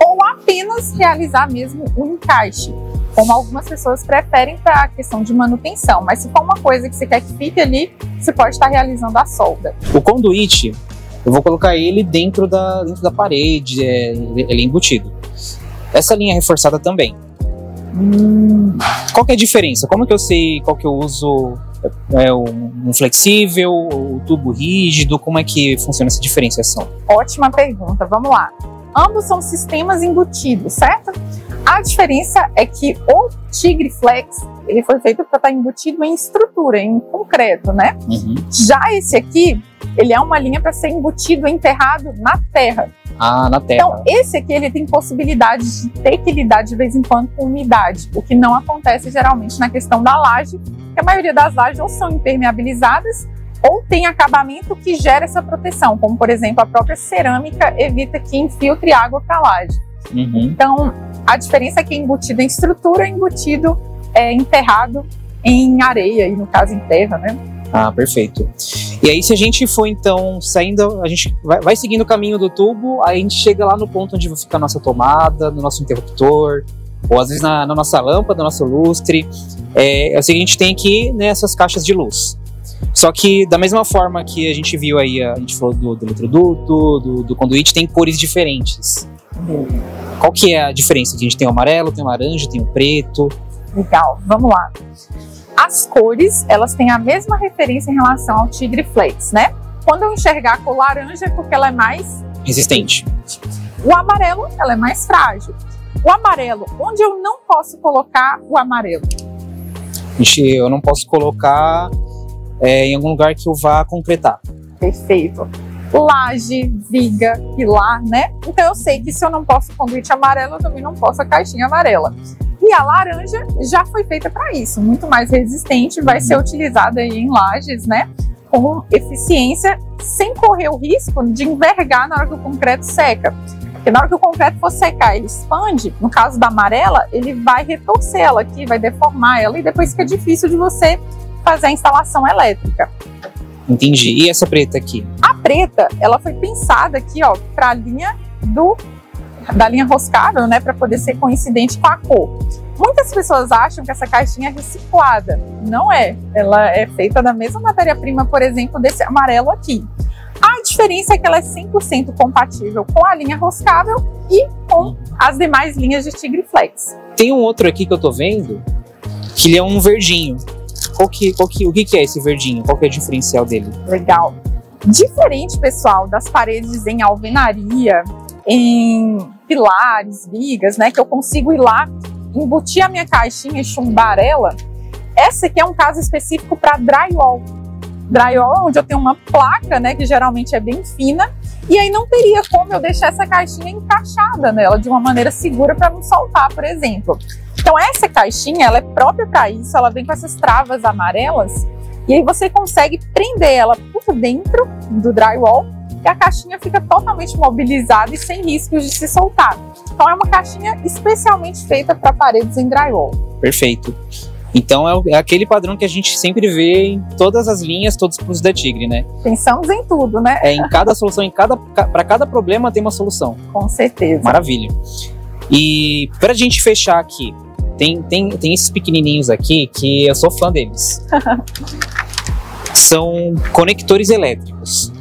ou apenas realizar mesmo o encaixe, como algumas pessoas preferem para a questão de manutenção. Mas se for uma coisa que você quer que fique ali, você pode estar realizando a solda. O conduíte, eu vou colocar ele dentro da parede, ele é embutido. Essa linha é reforçada também. Qual que é a diferença? Como que eu sei qual que eu uso? Um flexível, o tubo rígido? Como é que funciona essa diferenciação? Ótima pergunta, vamos lá. Ambos são sistemas embutidos, certo? A diferença é que o Tigre Flex, ele foi feito para estar embutido em estrutura, em concreto, né? Já esse aqui, ele é uma linha para ser embutido, enterrado na terra. Ah, na terra. Então, esse aqui, ele tem possibilidade de ter que lidar de vez em quando com umidade, o que não acontece geralmente na questão da laje, que a maioria das lajes ou são impermeabilizadas ou tem acabamento que gera essa proteção, como por exemplo a própria cerâmica evita que infiltre água para a laje. Então a diferença é que é embutido em estrutura, embutido enterrado em areia, e no caso em terra, né? Ah, perfeito. E aí se a gente for então saindo, a gente vai seguindo o caminho do tubo, aí a gente chega lá no ponto onde vai ficar a nossa tomada, no nosso interruptor, ou às vezes na nossa lâmpada, no nosso lustre. É o seguinte, tem aqui, né, essas caixas de luz. Só que da mesma forma que a gente viu aí, a gente falou do eletroduto, do conduíte, tem cores diferentes. Qual que é a diferença? A gente tem o amarelo, tem o laranja, tem o preto. Legal, vamos lá. As cores, elas têm a mesma referência em relação ao Tigre Flex, né? Quando eu enxergar a cor laranja, é porque ela é mais resistente. O amarelo, ela é mais frágil. O amarelo, onde eu não posso colocar o amarelo? Eu não posso colocar em algum lugar que eu vá concretar. Perfeito. Laje, viga, pilar, né? Então eu sei que se eu não posso conduíte amarelo, eu também não posso a caixinha amarela. E a laranja já foi feita para isso, muito mais resistente, vai ser utilizada aí em lajes, né? Com eficiência, sem correr o risco de envergar na hora que o concreto seca. Porque na hora que o concreto for secar, ele expande. No caso da amarela, ele vai retorcer ela aqui, vai deformar ela, e depois fica difícil de você fazer a instalação elétrica. Entendi. E essa preta aqui? A preta, ela foi pensada aqui, ó, para a linha da linha roscável, né, para poder ser coincidente com a cor. Muitas pessoas acham que essa caixinha é reciclada. Não é. Ela é feita da mesma matéria-prima, por exemplo, desse amarelo aqui. A diferença é que ela é 100% compatível com a linha roscável e com as demais linhas de Tigre Flex. Tem um outro aqui que eu tô vendo, que ele é um verdinho. O que é esse verdinho? Qual que é o diferencial dele? Legal. Diferente, pessoal, das paredes em alvenaria, em pilares, vigas, né, que eu consigo ir lá, embutir a minha caixinha e chumbar ela, essa aqui é um caso específico para drywall. Drywall, onde eu tenho uma placa, né, que geralmente é bem fina, e aí não teria como eu deixar essa caixinha encaixada nela de uma maneira segura para não soltar, por exemplo. Então essa caixinha, ela é própria para isso, ela vem com essas travas amarelas, e aí você consegue prender ela por dentro do drywall, e a caixinha fica totalmente mobilizada e sem riscos de se soltar. Então é uma caixinha especialmente feita para paredes em drywall. Perfeito. Então é aquele padrão que a gente sempre vê em todas as linhas, todos os produtos da Tigre, né? Pensamos em tudo, né? Em cada solução, para cada problema tem uma solução. Com certeza. Maravilha. E para a gente fechar aqui, tem esses pequenininhos aqui que eu sou fã deles. São conectores elétricos.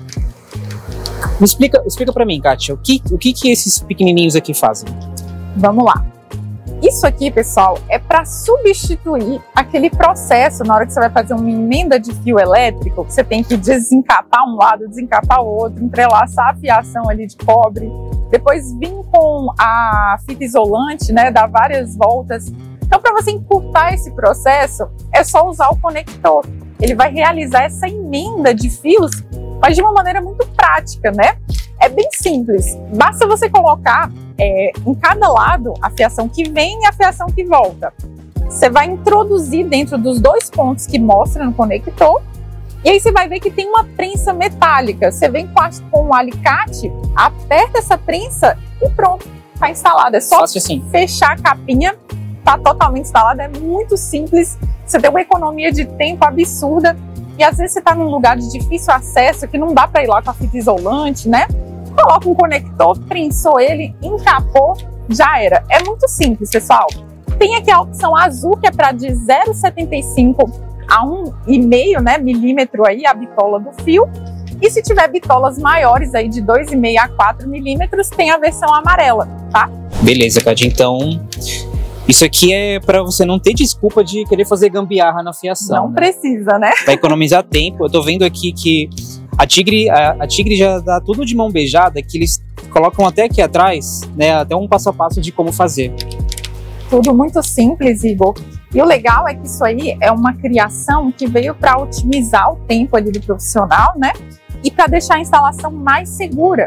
Me explica para mim, Kátia, o que esses pequenininhos aqui fazem? Vamos lá. Isso aqui, pessoal, é para substituir aquele processo na hora que você vai fazer uma emenda de fio elétrico, que você tem que desencapar um lado, desencapar o outro, entrelaçar a fiação ali de cobre, depois vir com a fita isolante, né, dar várias voltas. Então, para você encurtar esse processo, é só usar o conector. Ele vai realizar essa emenda de fios, mas de uma maneira muito prática, né? É bem simples. Basta você colocar em cada lado a fiação que vem e a fiação que volta. Você vai introduzir dentro dos dois pontos que mostra no conector, e aí você vai ver que tem uma prensa metálica. Você vem com um alicate, aperta essa prensa e pronto, está instalada. É só assim fechar a capinha, está totalmente instalada. É muito simples, você tem uma economia de tempo absurda. E às vezes você está num lugar de difícil acesso, que não dá para ir lá com a fita isolante, né? Coloca um conector, prensou ele, encapou, já era. É muito simples, pessoal. Tem aqui a opção azul, que é para de 0,75 a 1,5, né, milímetro aí, a bitola do fio. E se tiver bitolas maiores aí de 2,5 a 4 milímetros, tem a versão amarela, tá? Beleza, Kátia. Então, isso aqui é para você não ter desculpa de querer fazer gambiarra na fiação. Não precisa, né? Para economizar tempo. Eu tô vendo aqui que a Tigre já dá tudo de mão beijada, que eles colocam até aqui atrás, né, até um passo a passo de como fazer. Tudo muito simples, Igor. E o legal é que isso aí é uma criação que veio para otimizar o tempo ali do profissional, né? E para deixar a instalação mais segura.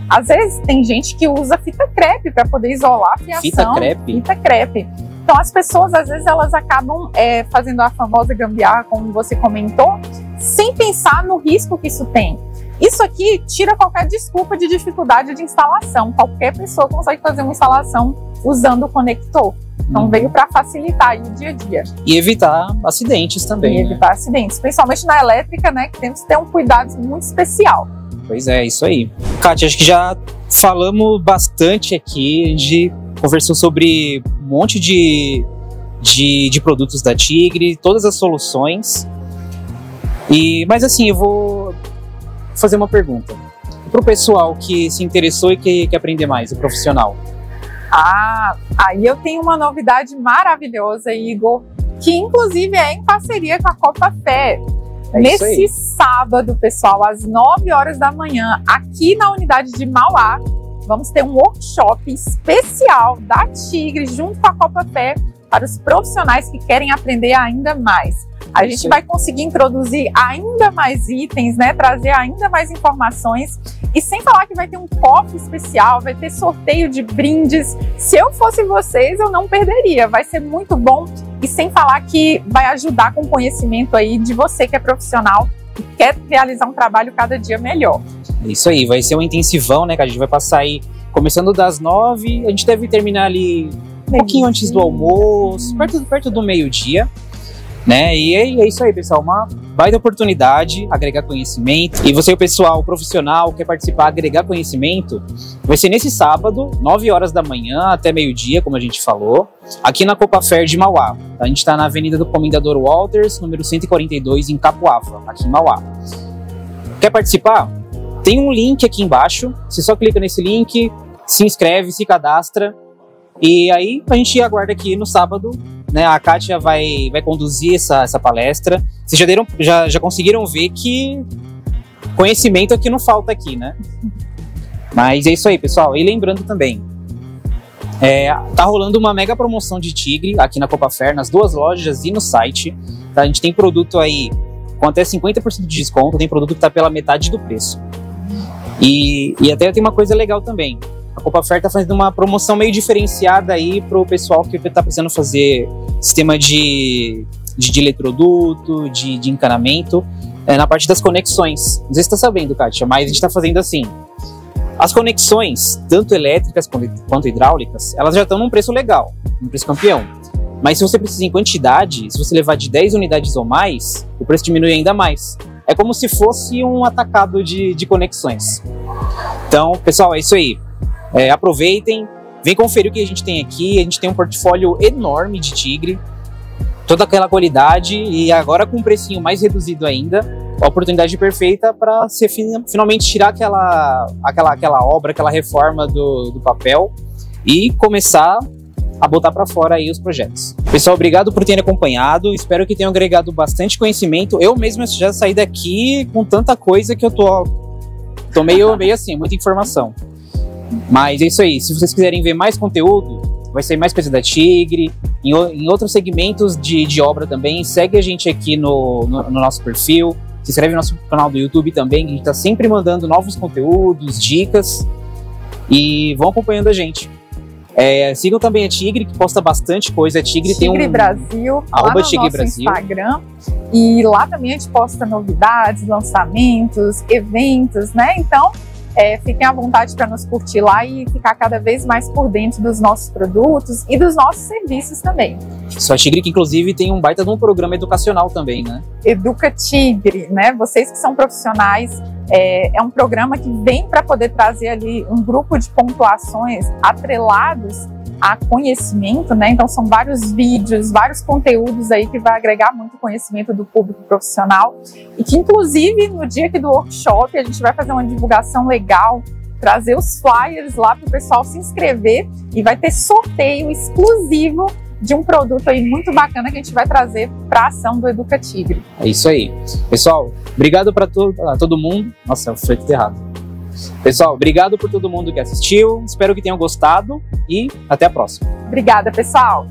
Às vezes tem gente que usa fita crepe para poder isolar a fiação. Fita crepe? Fita crepe. Então as pessoas, às vezes, elas acabam fazendo a famosa gambiarra, como você comentou, sem pensar no risco que isso tem. Isso aqui tira qualquer desculpa de dificuldade de instalação. Qualquer pessoa consegue fazer uma instalação usando o conector. Então veio para facilitar aí o dia a dia. E evitar acidentes também. E evitar acidentes, principalmente na elétrica, né? Que temos que ter um cuidado muito especial. Pois é, isso aí. Kátia, acho que já falamos bastante aqui, a gente conversou sobre um monte de produtos da Tigre, todas as soluções. Mas assim, eu vou fazer uma pergunta para o pessoal que se interessou e que quer aprender mais, o profissional. Aí eu tenho uma novidade maravilhosa, Igor, que inclusive é em parceria com a Copa Fé. Nesse sábado, pessoal, às 9 horas da manhã, aqui na unidade de Mauá, vamos ter um workshop especial da Tigre junto com a Copa Fé para os profissionais que querem aprender ainda mais. A gente vai conseguir introduzir ainda mais itens, né? Trazer ainda mais informações. E sem falar que vai ter um cofre especial, vai ter sorteio de brindes. Se eu fosse vocês, eu não perderia. Vai ser muito bom. E sem falar que vai ajudar com o conhecimento aí de você que é profissional e quer realizar um trabalho cada dia melhor. Isso aí, vai ser um intensivão, né? Que a gente vai passar aí, começando das 9, a gente deve terminar ali um pouquinho antes do almoço, perto do meio-dia. Né? E é isso aí, pessoal, uma baita oportunidade, agregar conhecimento. E você, o pessoal profissional, quer participar, agregar conhecimento, vai ser nesse sábado, 9 horas da manhã até meio-dia, como a gente falou, aqui na Copa Fé de Mauá. A gente está na Avenida do Comendador Walters, número 142, em Capoava, aqui em Mauá. Quer participar? Tem um link aqui embaixo, você só clica nesse link, se inscreve, se cadastra, e aí a gente aguarda aqui no sábado, né? A Kátia vai conduzir essa palestra. Vocês já conseguiram ver que conhecimento aqui não falta aqui, né? Mas é isso aí, pessoal. E lembrando também, tá rolando uma mega promoção de Tigre aqui na Copa Fé, nas 2 lojas e no site. Tá? A gente tem produto aí com até 50% de desconto, tem produto que tá pela metade do preço. E até tem uma coisa legal também. A Copa Fé está fazendo uma promoção meio diferenciada aí para o pessoal que está precisando fazer sistema de eletroduto, de encanamento, na parte das conexões. Não sei se você está sabendo, Kátia, mas a gente está fazendo assim. As conexões, tanto elétricas quanto hidráulicas, elas já estão num preço legal, num preço campeão. Mas se você precisa em quantidade, se você levar de 10 unidades ou mais, o preço diminui ainda mais. É como se fosse um atacado de conexões. Então, pessoal, é isso aí. Aproveitem, vem conferir o que a gente tem aqui. A gente tem um portfólio enorme de Tigre, toda aquela qualidade e agora com um precinho mais reduzido ainda, a oportunidade perfeita para você finalmente tirar aquela obra, aquela reforma do papel e começar a botar para fora aí os projetos. Pessoal, obrigado por terem acompanhado, espero que tenham agregado bastante conhecimento. Eu mesmo já saí daqui com tanta coisa que eu tô meio assim, muita informação. Mas é isso aí, se vocês quiserem ver mais conteúdo, vai sair mais coisa da Tigre, em outros segmentos de obra também, segue a gente aqui no nosso perfil, se inscreve no nosso canal do YouTube também, que a gente está sempre mandando novos conteúdos, dicas, e vão acompanhando a gente. Sigam também a Tigre, que posta bastante coisa. A Tigre tem um Brasil, lá no Tigre nosso Brasil. Instagram, e lá também a gente posta novidades, lançamentos, eventos, né? Então, fiquem à vontade para nos curtir lá e ficar cada vez mais por dentro dos nossos produtos e dos nossos serviços também. Isso, a Tigre, que inclusive tem um baita de um programa educacional também, né? Educa Tigre, né? Vocês que são profissionais, é um programa que vem para poder trazer ali um grupo de pontuações atrelados a conhecimento, né? Então são vários vídeos, vários conteúdos aí que vai agregar muito conhecimento do público profissional e que inclusive no dia aqui do workshop a gente vai fazer uma divulgação legal, trazer os flyers lá para o pessoal se inscrever e vai ter sorteio exclusivo de um produto aí muito bacana que a gente vai trazer para a ação do Educa Tigre. É isso aí. Pessoal, obrigado para todo mundo. Nossa, foi tudo errado. Pessoal, obrigado por todo mundo que assistiu. Espero que tenham gostado e até a próxima. Obrigada, pessoal!